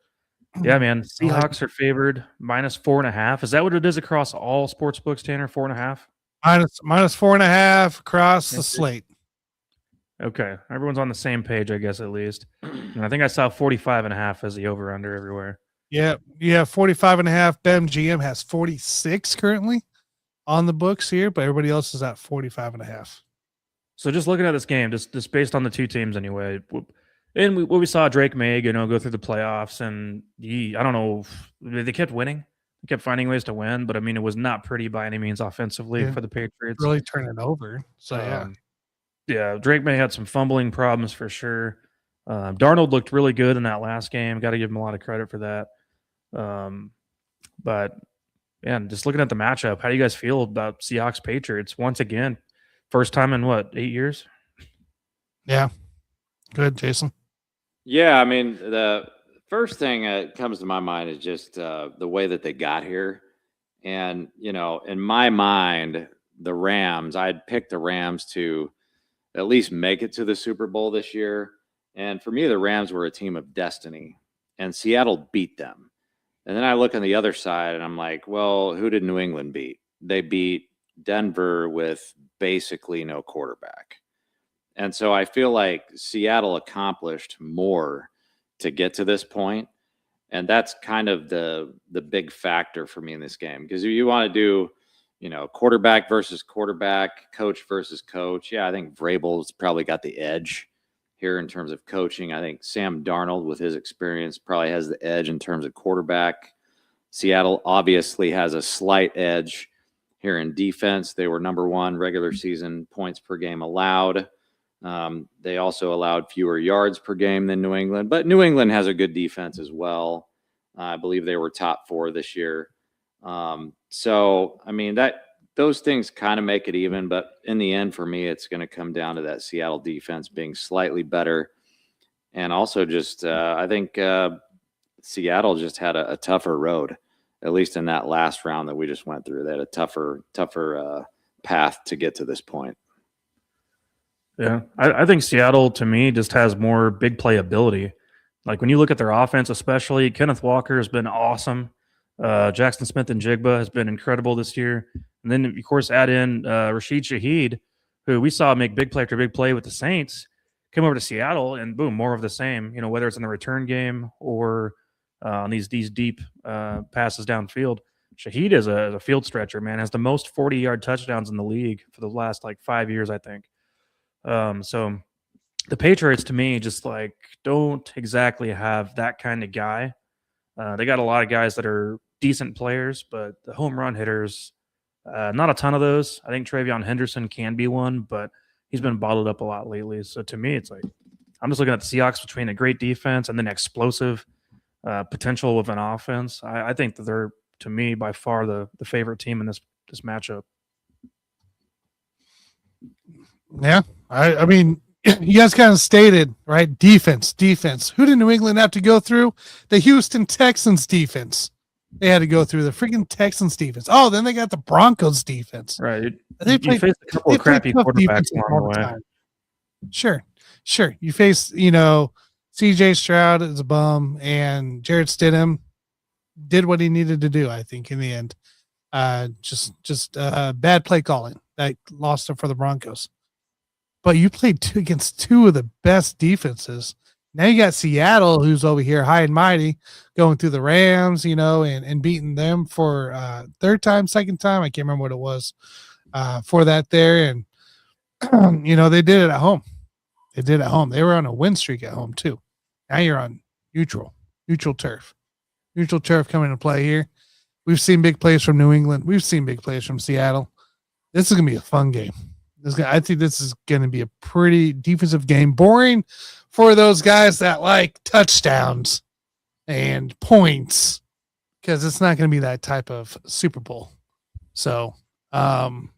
yeah, man, Seahawks are favored -4.5. Is that what it is across all sports books, Tanner? 4.5? -4.5 across the slate. Okay. Everyone's on the same page, I guess, at least. And I think I saw 45.5 as the over-under everywhere. Yeah. 45.5. BetMGM has 46 currently on the books here, but everybody else is at 45.5. So just looking at this game, just based on the two teams anyway, and we saw Drake May, go through the playoffs, and I don't know, they kept winning. They kept finding ways to win, but I mean, it was not pretty by any means offensively for the Patriots. Really turn it over. So yeah, Drake May had some fumbling problems for sure. Darnold looked really good in that last game. Got to give him a lot of credit for that. But yeah, just looking at the matchup, how do you guys feel about Seahawks Patriots once again? First time in 8 years? Yeah. Good, Jason. Yeah, I mean, the first thing that comes to my mind is just the way that they got here. And, in my mind, the Rams, I'd picked the Rams to at least make it to the Super Bowl this year. And for me, the Rams were a team of destiny, and Seattle beat them. And then I look on the other side and I'm like, well, who did New England beat? They beat Denver with basically no quarterback. And so I feel like Seattle accomplished more to get to this point. And that's kind of the big factor for me in this game. Because if you want to do, quarterback versus quarterback, coach versus coach, yeah, I think Vrabel's probably got the edge here in terms of coaching. I think Sam Darnold, with his experience, probably has the edge in terms of quarterback. Seattle obviously has a slight edge here in defense. They were number one regular season points per game allowed. They also allowed fewer yards per game than New England, but New England has a good defense as well. I believe they were top 4 this year. So, I mean, those things kind of make it even, but in the end, for me, it's going to come down to that Seattle defense being slightly better. And also just, I think Seattle just had a tougher road. at least in that last round that we just went through. They had a tougher path to get to this point. Yeah, I think Seattle to me just has more big play ability. Like when you look at their offense, especially Kenneth Walker has been awesome. Jackson Smith and Jigba has been incredible this year. And then of course add in Rashid Shaheed, who we saw make big play after big play with the Saints, come over to Seattle and boom, more of the same. You know, whether it's in the return game or on these deep passes downfield. Shaheed is a field stretcher, man. Has the most 40-yard touchdowns in the league for the last like 5 years, I think. So the Patriots to me just like don't exactly have that kind of guy. They got a lot of guys that are decent players, but the home run hitters, not a ton of those. I think Travion Henderson can be one, but he's been bottled up a lot lately. So to me, it's like I'm just looking at the Seahawks between a great defense and then explosive potential with an offense. I think that they're, to me, by far the favorite team in this matchup. Yeah, I mean, you guys kind of stated, right? Defense. Who did New England have to go through? The Houston Texans defense. They had to go through the freaking Texans defense. Oh, then they got the Broncos defense. Right. They faced a couple of crappy quarterbacks along the way. Sure. You face, CJ Stroud is a bum, and Jarrett Stidham did what he needed to do, I think, in the end. Just bad play calling that lost him for the Broncos. But you played against two of the best defenses. Now you got Seattle, who's over here high and mighty, going through the Rams, and beating them for second time. I can't remember what it was for that there. And, they did it at home. They were on a win streak at home, too. Now you're on neutral turf. Neutral turf coming into play here. We've seen big plays from New England. We've seen big plays from Seattle. This is going to be a fun game. I think this is going to be a pretty defensive game. Boring for those guys that like touchdowns and points, because it's not going to be that type of Super Bowl. So, man,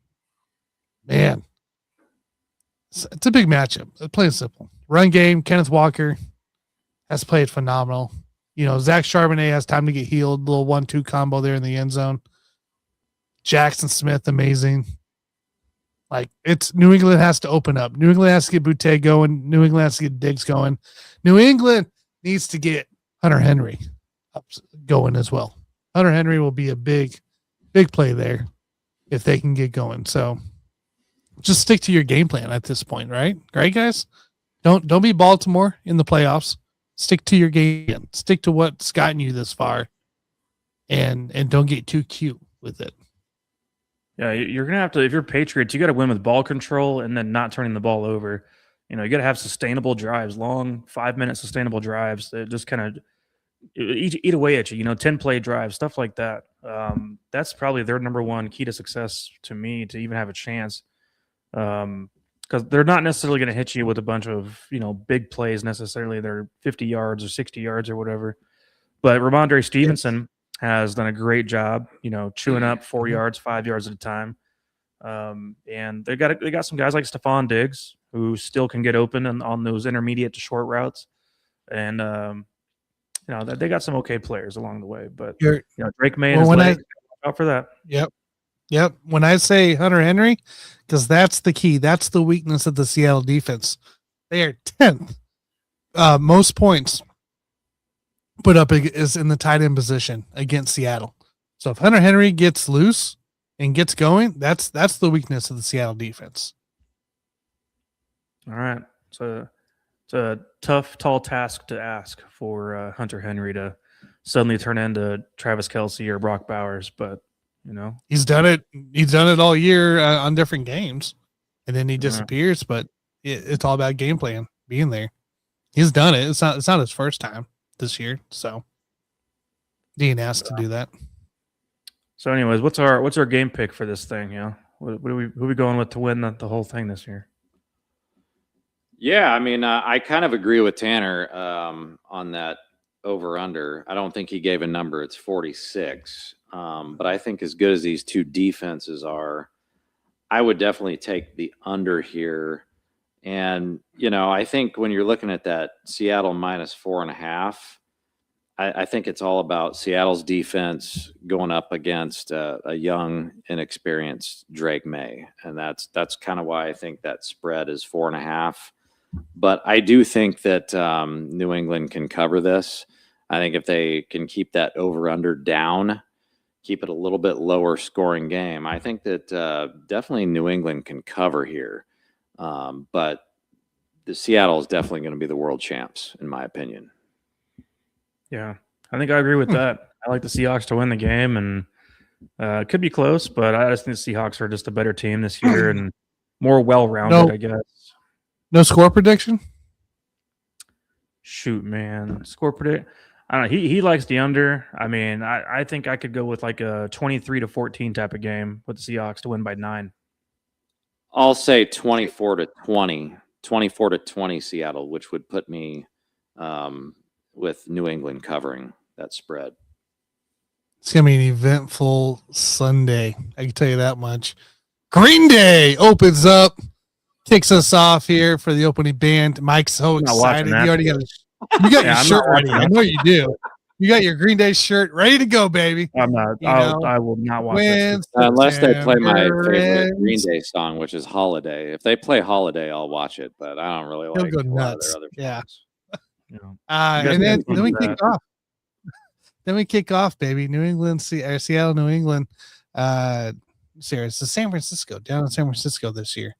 it's a big matchup. It's plain simple. Run game, Kenneth Walker has played phenomenal. Zach Charbonnet has time to get healed. Little 1-2 combo there in the end zone. Jackson Smith, amazing. Like, it's New England has to open up. New England has to get Boutte going. New England has to get Diggs going. New England needs to get Hunter Henry going as well. Hunter Henry will be a big play there if they can get going. So just stick to your game plan at this point, right? Right, guys? Don't be Baltimore in the playoffs. Stick to your game. Stick to what's gotten you this far, and don't get too cute with it. Yeah, you're going to have to, if you're Patriots, you got to win with ball control and then not turning the ball over. You got to have sustainable drives, long 5-minute sustainable drives that just kind of eat away at you, 10-play drives, stuff like that. That's probably their number one key to success to me to even have a chance. Because they're not necessarily going to hit you with a bunch of, big plays necessarily. They're 50 yards or 60 yards or whatever. But Ramondre Stevenson has done a great job, chewing up 4 yards, 5 yards at a time. And they got some guys like Stephon Diggs who still can get open on those intermediate to short routes. And, they got some okay players along the way. But, Drake May and his legs, out for that. Yep. When I say Hunter Henry, because that's the key. That's the weakness of the Seattle defense. They are 10th. Most points put up is in the tight end position against Seattle. So if Hunter Henry gets loose and gets going, that's the weakness of the Seattle defense. All right. So it's a tough, tall task to ask for Hunter Henry to suddenly turn into Travis Kelce or Brock Bowers, but he's done it. He's done it all year on different games, and then he disappears. But it's all about game plan, being there. He's done it. It's not his first time this year, so Dean asked to do that. So, anyways, what's our game pick for this thing? Who are we going with to win the whole thing this year? Yeah, I mean, I kind of agree with Tanner on that over/under. I don't think he gave a number. It's 46. But I think as good as these two defenses are, I would definitely take the under here. And, I think when you're looking at that Seattle -4.5, I think it's all about Seattle's defense going up against a young, inexperienced Drake May, and that's kind of why I think that spread is 4.5. But I do think that New England can cover this. I think if they can keep that over/under down, keep it a little bit lower scoring game, I think that definitely New England can cover here. But the Seattle is definitely going to be the world champs, in my opinion. Yeah, I think I agree with that. I like the Seahawks to win the game, and it could be close, but I just think the Seahawks are just a better team this year and more well-rounded, I guess. No score prediction? Shoot, man. Score predict. I don't know. He likes the under. I mean, I think I could go with like a 23-14 type of game with the Seahawks to win by 9. I'll say 24-20 Seattle, which would put me with New England covering that spread. It's going to be an eventful Sunday. I can tell you that much. Green Day opens up, kicks us off here for the opening band. Mike's so excited. You already got your shirt ready. I know you do. You got your Green Day shirt ready to go, baby. I'm not. I will not watch this. Unless they play my favorite Green Day song, which is Holiday. If they play Holiday, I'll watch it, but I don't really like go a lot of nuts. their other songs. And then we kick off. Then we kick off, baby. New England, Seattle, New England. It's the San Francisco, down in San Francisco this year.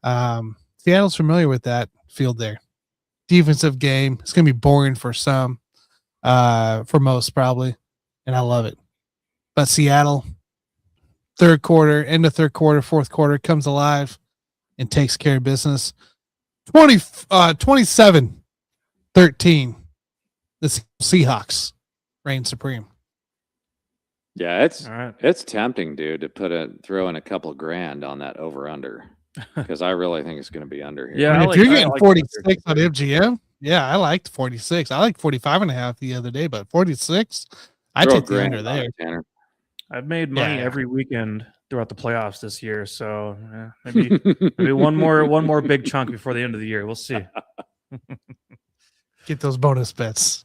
Seattle's familiar with that field there. Defensive game. It's going to be boring for some, for most probably, and I love it. But Seattle, third quarter, end of third quarter, fourth quarter, comes alive and takes care of business. 27-13. The Seahawks reign supreme. Yeah, it's tempting, dude, to throw in a couple grand on that over/under because I really think it's going to be under here. Yeah, if you're getting 46 on MGM, yeah, I liked 46. I liked 45.5 the other day, but 46, I take the under there. Tanner. I've made money every weekend throughout the playoffs this year, so maybe one more big chunk before the end of the year. We'll see. Get those bonus bets.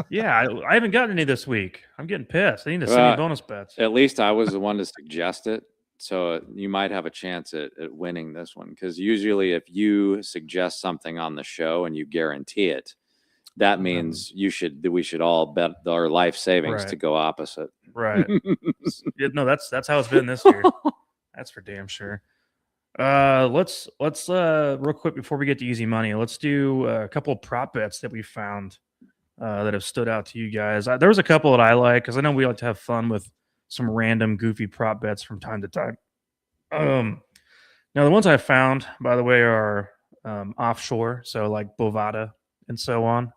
Yeah, I haven't gotten any this week. I'm getting pissed. I need to send me bonus bets. At least I was the one to suggest it, so you might have a chance at winning this one. Because usually, if you suggest something on the show and you guarantee it, that means we should all bet our life savings to go opposite. Right. No, that's how it's been this year. That's for damn sure. Let's real quick before we get to easy money, let's do a couple of prop bets that we found that have stood out to you guys. There was a couple that I like because I know we like to have fun with some random goofy prop bets from time to time. Now the ones I found, by the way, are offshore, so like Bovada and so on.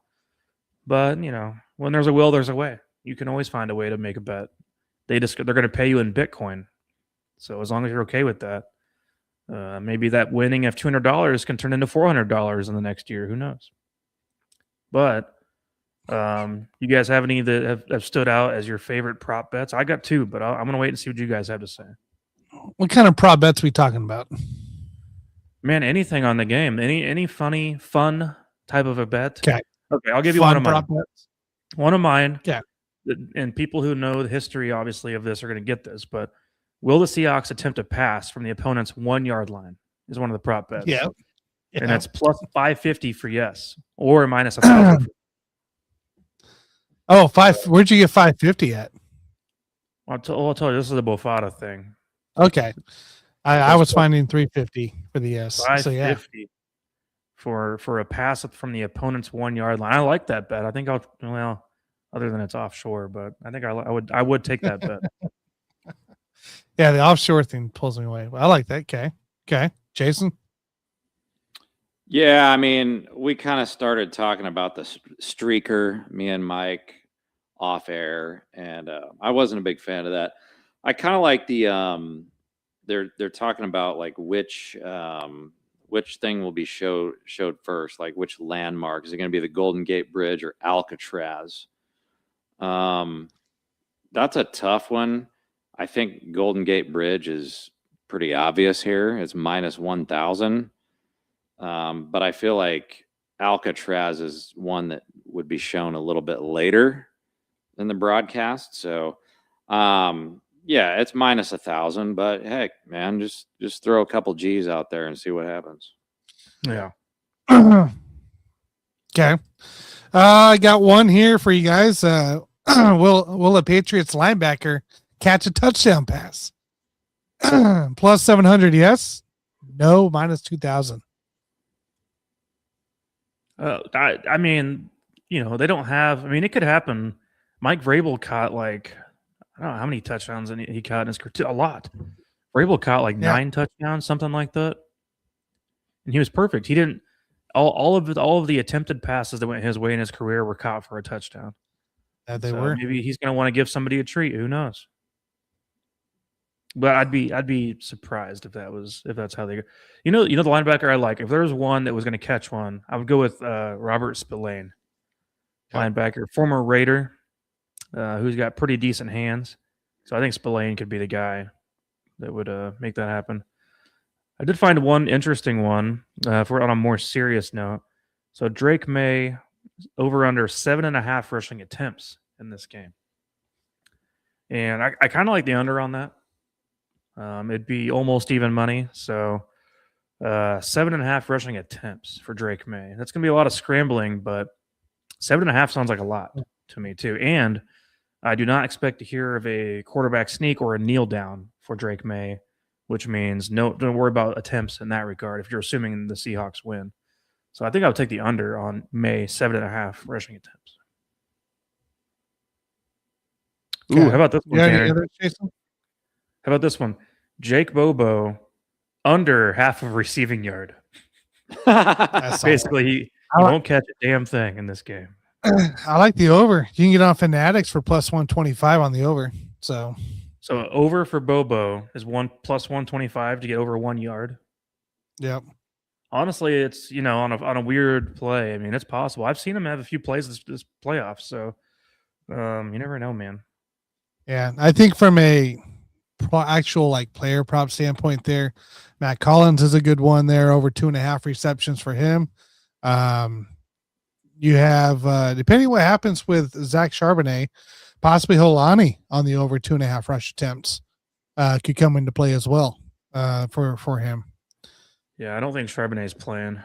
But when there's a will, there's a way. You can always find a way to make a bet. They're going to pay you in Bitcoin, so as long as you're okay with that. Maybe that winning of $200 can turn into $400 in the next year. Who knows? But you guys have any that have stood out as your favorite prop bets? I got 2, but I'm going to wait and see what you guys have to say. What kind of prop bets are we talking about? Man, anything on the game. Any funny, fun type of a bet. Okay, I'll give you one of mine. Bets. One of mine. Okay. And people who know the history, obviously, of this are going to get this, but will the Seahawks attempt a pass from the opponent's 1-yard line is one of the prop bets. Yeah. And that's plus 550 for yes, or minus 1,000. Where'd you get 550 at? I'll tell you, this is a Bofada thing. Okay. I was finding 350 for the yes. 550 for a pass from the opponent's 1-yard line. I like that bet. I think other than it's offshore, but I think I would take that bet. Yeah, the offshore thing pulls me away. I like that. Okay. Jason? Yeah, I mean, we kind of started talking about the streaker, me and Mike, off air, and I wasn't a big fan of that. I kind of like the they're talking about like which thing will be showed first, like which landmark. Is it going to be the Golden Gate Bridge or Alcatraz? That's a tough one. I think Golden Gate Bridge is pretty obvious here. It's minus 1,000. But I feel like Alcatraz is one that would be shown a little bit later than the broadcast. So, yeah, it's minus 1,000, but heck, man, just throw a couple G's out there and see what happens. Yeah. Okay. I got one here for you guys. Will a Patriots linebacker catch a touchdown pass? Plus 700, yes. No, minus 2,000. I mean, they don't have. I mean, it could happen. Mike Vrabel caught like I don't know how many touchdowns he caught in his career. A lot. Vrabel caught like 9 touchdowns, something like that, and he was perfect. He didn't. All of the attempted passes that went his way in his career were caught for a touchdown. They were. Maybe he's going to want to give somebody a treat. Who knows? But I'd be surprised if that's how they go. The linebacker I like. If there was one that was going to catch one, I would go with Robert Spillane, linebacker, former Raider, who's got pretty decent hands. So I think Spillane could be the guy that would make that happen. I did find one interesting one if we're on a more serious note. So Drake May over under 7.5 rushing attempts in this game. And I kind of like the under on that. It'd be almost even money. So 7.5 rushing attempts for Drake May. That's going to be a lot of scrambling, but 7.5 sounds like a lot to me too. And I do not expect to hear of a quarterback sneak or a kneel down for Drake May, which means don't worry about attempts in that regard if you're assuming the Seahawks win. So I think I would take the under on May 7.5 rushing attempts. Okay. Ooh, how about this one, Tanner? Jason? How about this one? Jake Bobo under half of receiving yard. Basically, he won't catch a damn thing in this game. I like the over. You can get on Fanatics for plus 125 on the over. So over for Bobo is plus 125 to get over 1 yard. Yep. Honestly, it's on a weird play. I mean, it's possible. I've seen him have a few plays this playoff. So you never know, man. Yeah, I think from a actual like player prop standpoint, there, Matt Collins is a good one there. Over 2.5 receptions for him. You have depending what happens with Zach Charbonnet, possibly Holani on the over 2.5 rush attempts could come into play as well for him. Yeah, I don't think Charbonnet's playing.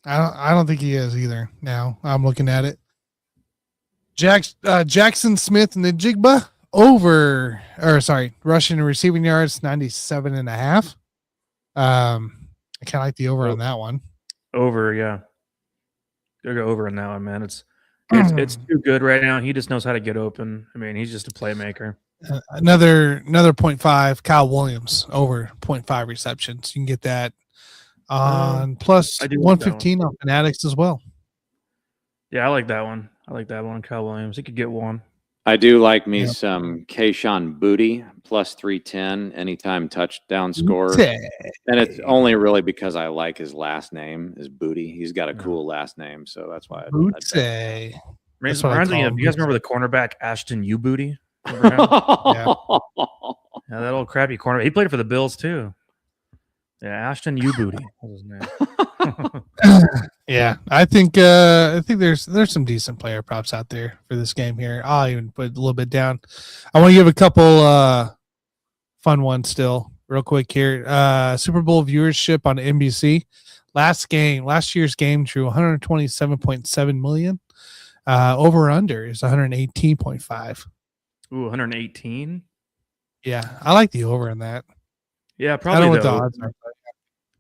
I don't think he is either. Now I'm looking at it. Jackson Smith and the Jigba rushing and receiving yards 97.5. I kind of like the over on that one. Over, yeah. Gotta go over on that one, man. It's too good right now. He just knows how to get open. I mean, he's just a playmaker. Another 0.5. Kyle Williams over 0.5 receptions. You can get that on plus 115 on Fanatics as well. Yeah, I like that one. Kyle Williams. He could get one. I do like me some Kayshon Boutte plus 310 anytime touchdown score. And it's only really because I like his last name is Boutte. He's got a cool last name, so that's why Reminds me of, you guys remember the cornerback Ashton Boutte? Yeah, that old crappy corner. He played for the Bills too. Yeah, Ashton Boutte was his name. Yeah, I think there's some decent player props out there for this game here. I'll even put a little bit down. I want to give a couple fun ones still real quick here. Super Bowl viewership on NBC. Last year's game drew 127.7 million. Over under is 118.5. Ooh, 118. Yeah, I like the over in that. Yeah, probably the odds are.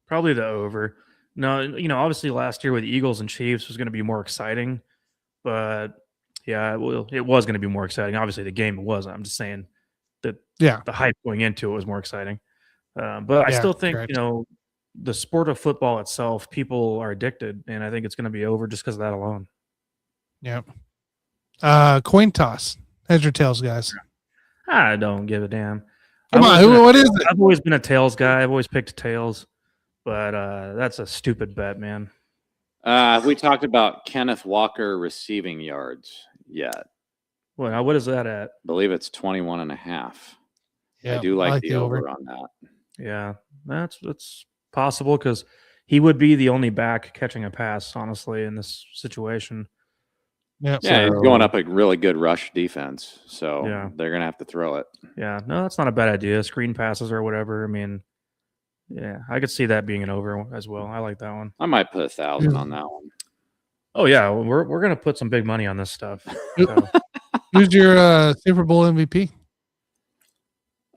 Probably the over. No, obviously last year with the Eagles and Chiefs was going to be more exciting, but yeah, it was going to be more exciting. Obviously, the game wasn't. I'm just saying that the hype going into it was more exciting. But I still think the sport of football itself, people are addicted, and I think it's going to be over just because of that alone. Yep. Coin toss. Heads or tails, guys? I don't give a damn. Come on, what is it? I've always been a tails guy. I've always picked tails. But that's a stupid bet, man. We talked about Kenneth Walker receiving yards yet. Well, what is that at? I believe it's 21.5. Yeah, I do like the over on that. Yeah, that's possible because he would be the only back catching a pass, honestly, in this situation. Yep. Yeah, he's So- going up a really good rush defense, so Yeah. they're going to have to throw it. Yeah, no, that's not a bad idea. Screen passes or whatever. I mean, yeah, I could see that being an over as well. I like that one. I might put 1,000 on that one. Oh yeah, we're gonna put some big money on this stuff. So. Who's your Super Bowl MVP?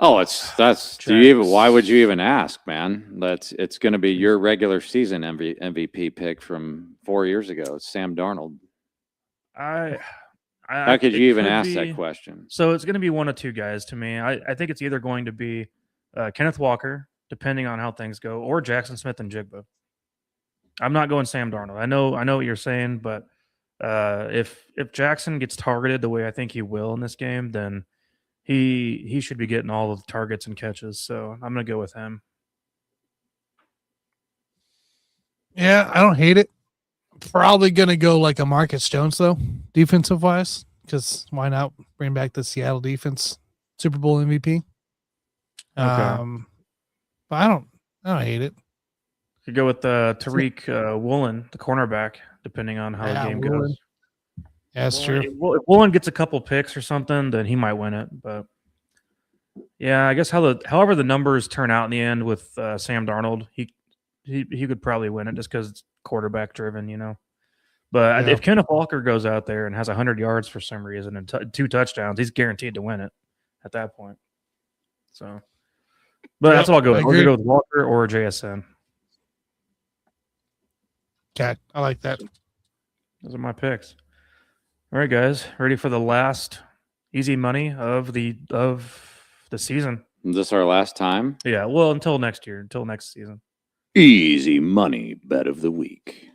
Oh, why would you even ask, man? It's going to be your regular season MVP pick from 4 years ago. It's Sam Darnold. How could you even ask that question? So it's going to be one of two guys to me. I think it's either going to be Kenneth Walker, depending on how things go, or Jackson Smith and Jigba. I'm not going Sam Darnold. I know what you're saying, but if Jackson gets targeted the way I think he will in this game, then he should be getting all of the targets and catches. So I'm going to go with him. Yeah, I don't hate it. Probably going to go like a Marcus Jones, though, defensive wise, because why not bring back the Seattle defense Super Bowl MVP? But I don't hate it. Could go with Tariq Woolen, the cornerback, depending on how the game goes. Yeah, that's true. If Woolen gets a couple picks or something, then he might win it. But yeah, I guess however the numbers turn out in the end with Sam Darnold, he could probably win it just because it's quarterback driven, you know. But if Kenneth Walker goes out there and has 100 yards for some reason and 2 touchdowns, he's guaranteed to win it at that point. So, but that's what I'll go with. We're gonna go with Walker or JSN. Okay, I like that. Those are my picks. All right, guys, ready for the last easy money of the season? Is this our last time? Yeah, well, until next year, until next season. Easy money bet of the week.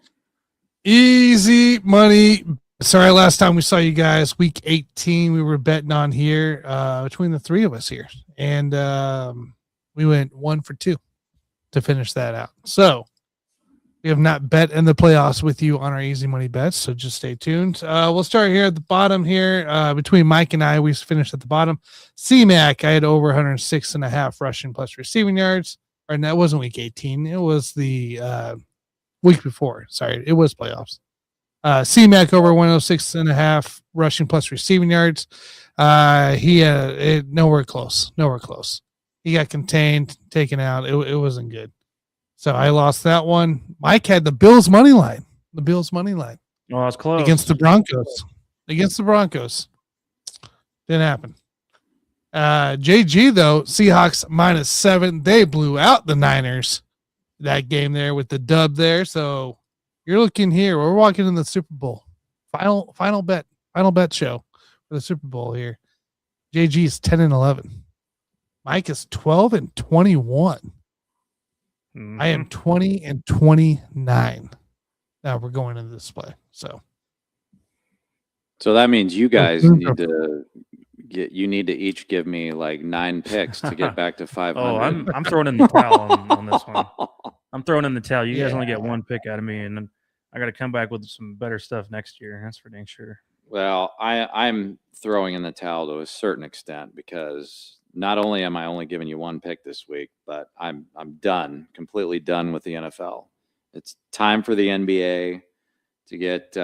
Easy money. Sorry, last time we saw you guys, week 18, we were betting on here between the three of us here, and we went 1 for 2 to finish that out. So we have not bet in the playoffs with you on our easy money bets, so just stay tuned. We'll start here at the bottom here. Between Mike and I, we finished at the bottom. C-Mac, I had over 106.5 rushing plus receiving yards. Or that wasn't week 18. It was the week before. Sorry, it was playoffs. C-Mac over 106.5 rushing plus receiving yards. He had nowhere close. He got contained, taken out. It wasn't good. So I lost that one. Mike had the Bills money line. Oh, it's close. Against the Broncos. Didn't happen. JG, though, Seahawks -7. They blew out the Niners that game there with the dub there. So you're looking here. We're walking in the Super Bowl. Final bet show for the Super Bowl here. JG is 10-11. Mike is 12-21. Mm-hmm. I am 20-29. Now we're going into this play. So that means you guys need to each give me like 9 picks to get back to 500. Oh, I'm throwing in the towel on this one. I'm throwing in the towel. You guys only get 1 pick out of me, and then I got to come back with some better stuff next year. That's for dang sure. Well, I'm throwing in the towel to a certain extent because not only am I only giving you 1 pick this week, but I'm completely done with the NFL. It's time for the NBA to get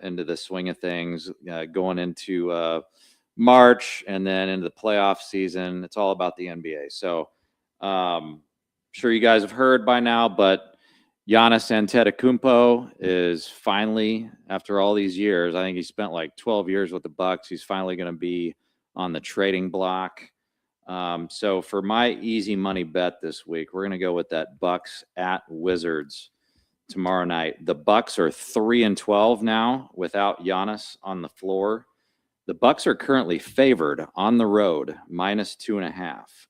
into the swing of things, going into March and then into the playoff season. It's all about the NBA. So sure you guys have heard by now, but Giannis Antetokounmpo is finally, after all these years, I think he spent like 12 years with the Bucks. He's finally going to be on the trading block. So for my easy money bet this week, we're going to go with that Bucks at Wizards tomorrow night. The Bucks are 3-12 now without Giannis on the floor. The Bucks are currently favored on the road, -2.5.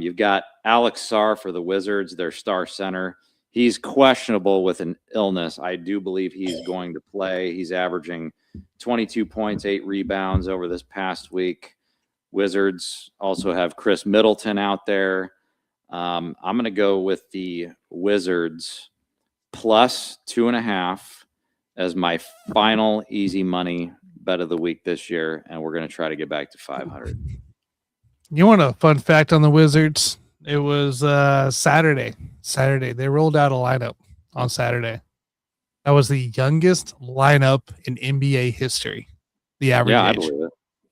You've got Alex Sarr for the Wizards, their star center. He's questionable with an illness. I do believe he's going to play. He's averaging 22 points, 8 rebounds over this past week. Wizards also have Chris Middleton out there. I'm going to go with the Wizards +2.5 as my final easy money bet of the week this year, and we're going to try to get back to 500. you want a fun fact on the Wizards? It was Saturday. Saturday. They rolled out a lineup on Saturday. That was the youngest lineup in NBA history. The average Yeah, I age. believe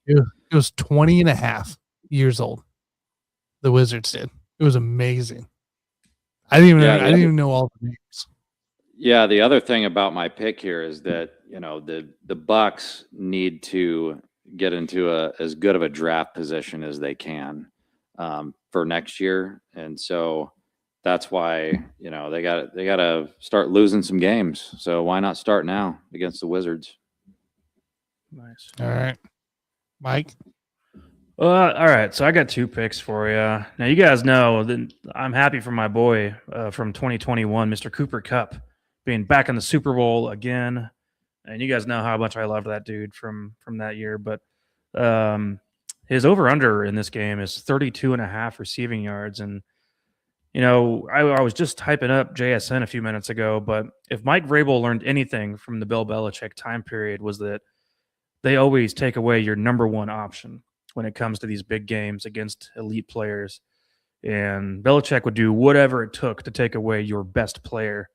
it. It was 20 and a half years old. The Wizards did. It was amazing. I didn't even know all the names. Yeah, the other thing about my pick here is that, you know, the Bucks need to get into as good of a draft position as they can for next year, and so that's why, you know, they got to start losing some games. So why not start now against the Wizards? Nice. All right, Mike. All right. So I got 2 picks for you. Now, you guys know that I'm happy for my boy from 2021, Mr. Cooper Kupp, being back in the Super Bowl again. And you guys know how much I loved that dude from that year. But his over-under in this game is 32.5 receiving yards. And, you know, I was just typing up JSN a few minutes ago. But if Mike Vrabel learned anything from the Bill Belichick time period, was that they always take away your number one option when it comes to these big games against elite players. And Belichick would do whatever it took to take away your best player.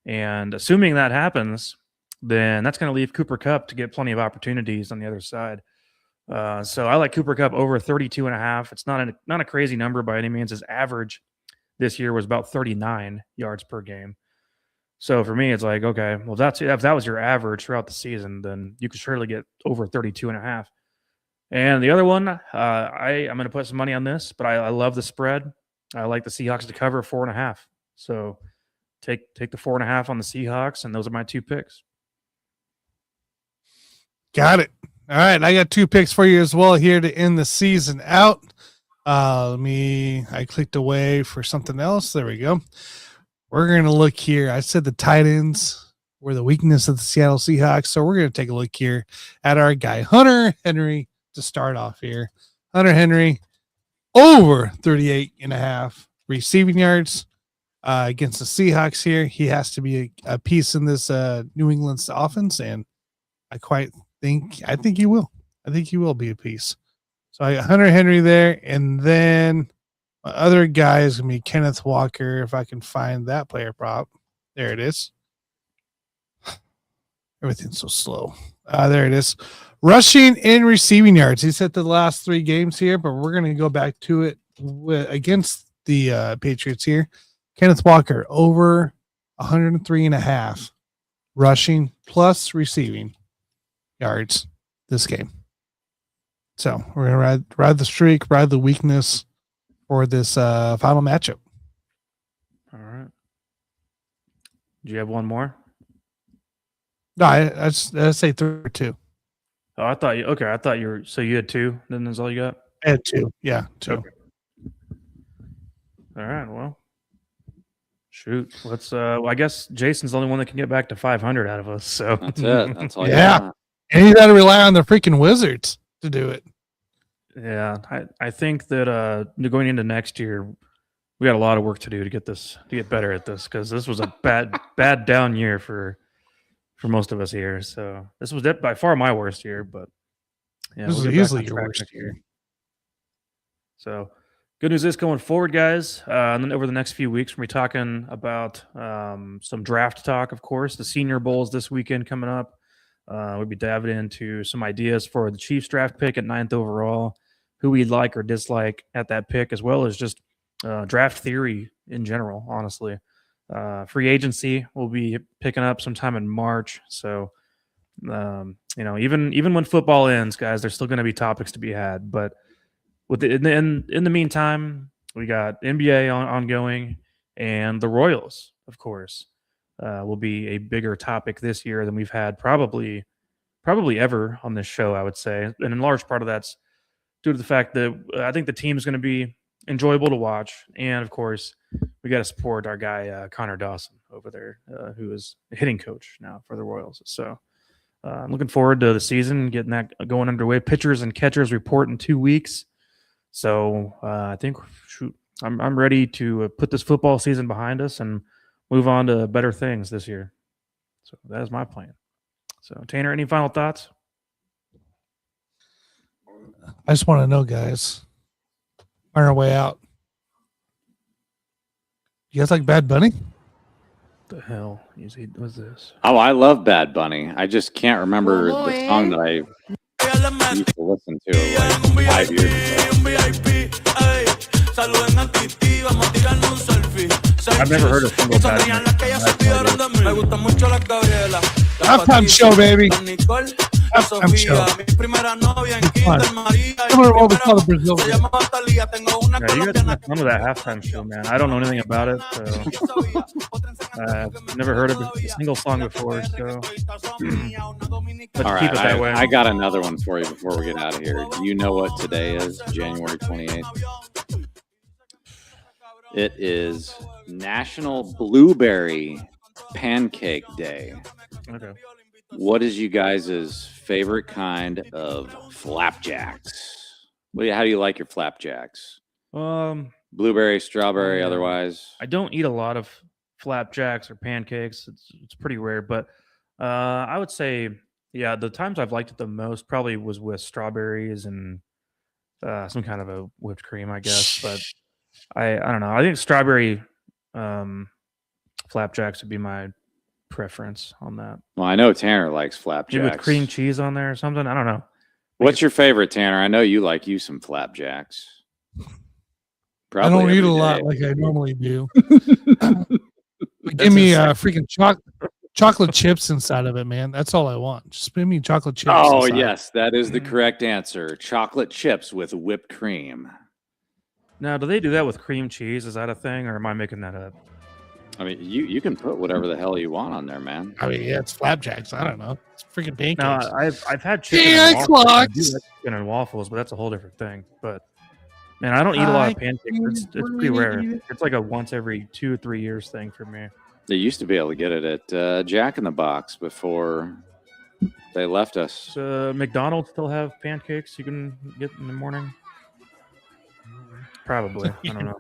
And assuming that happens, then that's going to leave Cooper Kupp to get plenty of opportunities on the other side. So I like Cooper Kupp over 32.5. It's not a crazy number by any means. His average this year was about 39 yards per game. So for me, it's like, okay, well, if that was your average throughout the season, then you could surely get over 32.5. And the other one, I'm going to put some money on this, but I love the spread. I like the Seahawks to cover 4.5. So take the 4.5 on the Seahawks, and those are my 2 picks. Got it. All right, I got 2 picks for you as well here to end the season out. I clicked away for something else. There we go. We're going to look here. I said the tight ends were the weakness of the Seattle Seahawks, so we're going to take a look here at our guy Hunter Henry to start off here. Hunter Henry over 38.5 receiving yards against the Seahawks here. He has to be a piece in this New England's offense, and I think he will. I think he will be a piece. So I got Hunter Henry there, and then my other guy is going to be Kenneth Walker, if I can find that player prop. There it is. Everything's so slow. There it is. Rushing and receiving yards. He set the last 3 games here, but we're going to go back to it against the Patriots here. Kenneth Walker over 103.5 rushing plus receiving yards this game. So we're going to ride the streak, ride the weakness for this final matchup. All right. Do you have one more? No, I say 3 or 2. Oh, I thought you were, so you had 2, then that's all you got? I had 2. Yeah, 2. Okay. All right, well, shoot. Let's I guess Jason's the only one that can get back to 500 out of us, so That's it. That's all. Yeah. And you got to rely on the freaking Wizards to do it. Yeah, I think that going into next year, we got a lot of work to do to get better at this, because this was a bad down year for most of us here. So this was by far my worst year, but yeah, This we'll is get back easily on your track worst next year. So good news is going forward, guys. And then over the next few weeks, we'll be talking about some draft talk, of course. The Senior Bowl's this weekend coming up. We'll be diving into some ideas for the Chiefs draft pick at 9th overall, who we'd like or dislike at that pick, as well as just draft theory in general, honestly. Free agency will be picking up sometime in March. So, even when football ends, guys, there's still going to be topics to be had. But in the meantime, we got NBA ongoing, and the Royals, of course, will be a bigger topic this year than we've had probably ever on this show, I would say. And in large part of that's due to the fact that I think the team is going to be enjoyable to watch. And, of course, we got to support our guy, Connor Dawson over there, who is a hitting coach now for the Royals. So I'm looking forward to the season, getting that going underway. Pitchers and catchers report in 2 weeks. So I think I'm ready to put this football season behind us and move on to better things this year. So that is my plan. So, Tanner, any final thoughts? I just want to know, guys, on our way out, You guys like Bad Bunny? The hell was this? Oh, I love Bad Bunny. I just can't remember the song that I used to listen to like 5 years ago. I've never heard a single Bad Bunny. Halftime show, baby. Halftime show. Similar to what we call the Brazil. Yeah, you guys have fun with that halftime show, man. I don't know anything about it, so I've never heard of a single song before. So let's All keep right, it that way. I got another one for you before we get out of here. Do you know what today is? January 28th. It is National Blueberry Pancake Day. Okay. What is you guys' favorite kind of flapjacks? How do you like your flapjacks? Blueberry, strawberry, Yeah. otherwise? I don't eat a lot of flapjacks or pancakes. It's pretty rare, but I would say, yeah, the times I've liked it the most probably was with strawberries and some kind of a whipped cream, I guess. But I don't know. I think strawberry flapjacks would be my preference on that. Well, I know Tanner likes flapjacks. Maybe with cream cheese on there or something. I don't know. What's your favorite, Tanner? I know you like some flapjacks. I don't Probably eat a every lot day. like I normally do. Give me freaking chocolate chips inside of it, man. That's all I want. Just give me chocolate chips. Oh, inside. yes, that is the correct answer. Chocolate chips with whipped cream. Now, do they do that with cream cheese? Is that a thing, or am I making that up? I mean, you can put whatever the hell you want on there, man. I mean, yeah, it's flapjacks. I don't know. It's freaking pancakes. No, I've had chicken Yeah, and waffles. I do clocks. like chicken and waffles, but that's a whole different thing. But man, I don't eat a lot of pancakes. It's pretty rare. It's like a once every 2 or 3 years thing for me. They used to be able to get it at Jack in the Box before they left us. Does McDonald's still have pancakes you can get in the morning? Probably. I don't know.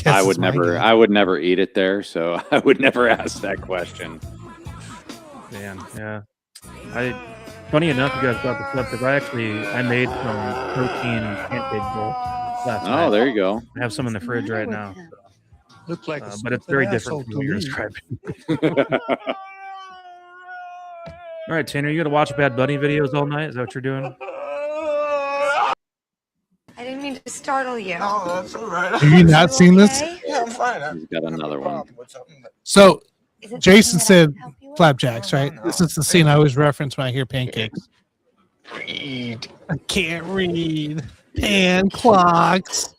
I would never eat it there, so I would never ask that question. Man, yeah. Funny enough, you guys got the stuff because I made some protein pancake bowl last night. Oh, there you go. I have some in the fridge right now. Looks like But it's very different from what you're describing. All right, Tanner, you got to watch Bad Bunny videos all night? Is that what you're doing? I didn't mean to startle you. No, that's all right. Have you not seen this? Okay? Yeah, I'm fine. He's got another one. So Is it Jason something that I said can help you with? flapjacks, right? This is the scene I always reference when I hear pancakes. Read. I can't read. Pan clocks.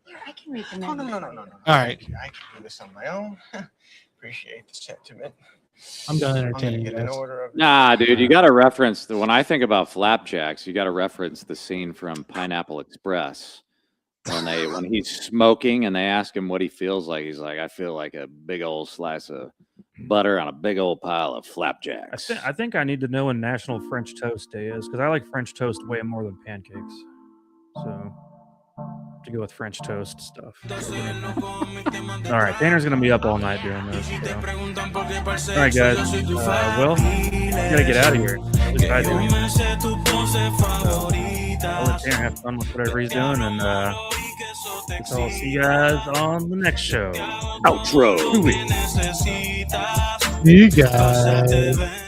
Here, I can read the No. menu. All right. I can do this on my own. Appreciate the sentiment. I'm done I'm gonna entertaining you get an guys. order of. Nah, dude, you got to reference when I think about flapjacks, you got to reference the scene from Pineapple Express when he's smoking and they ask him what he feels like. He's like, I feel like a big old slice of butter on a big old pile of flapjacks. I think I need to know when National French Toast Day is because I like French toast way more than pancakes. So to go with French toast stuff. All right, Tanner's gonna be up all night doing this. So. All right, guys. Well, we gotta get out of here. At least I do. I'll let Tanner have fun with whatever he's doing, and I'll see you guys on the next show. Outro. 2 weeks. You guys.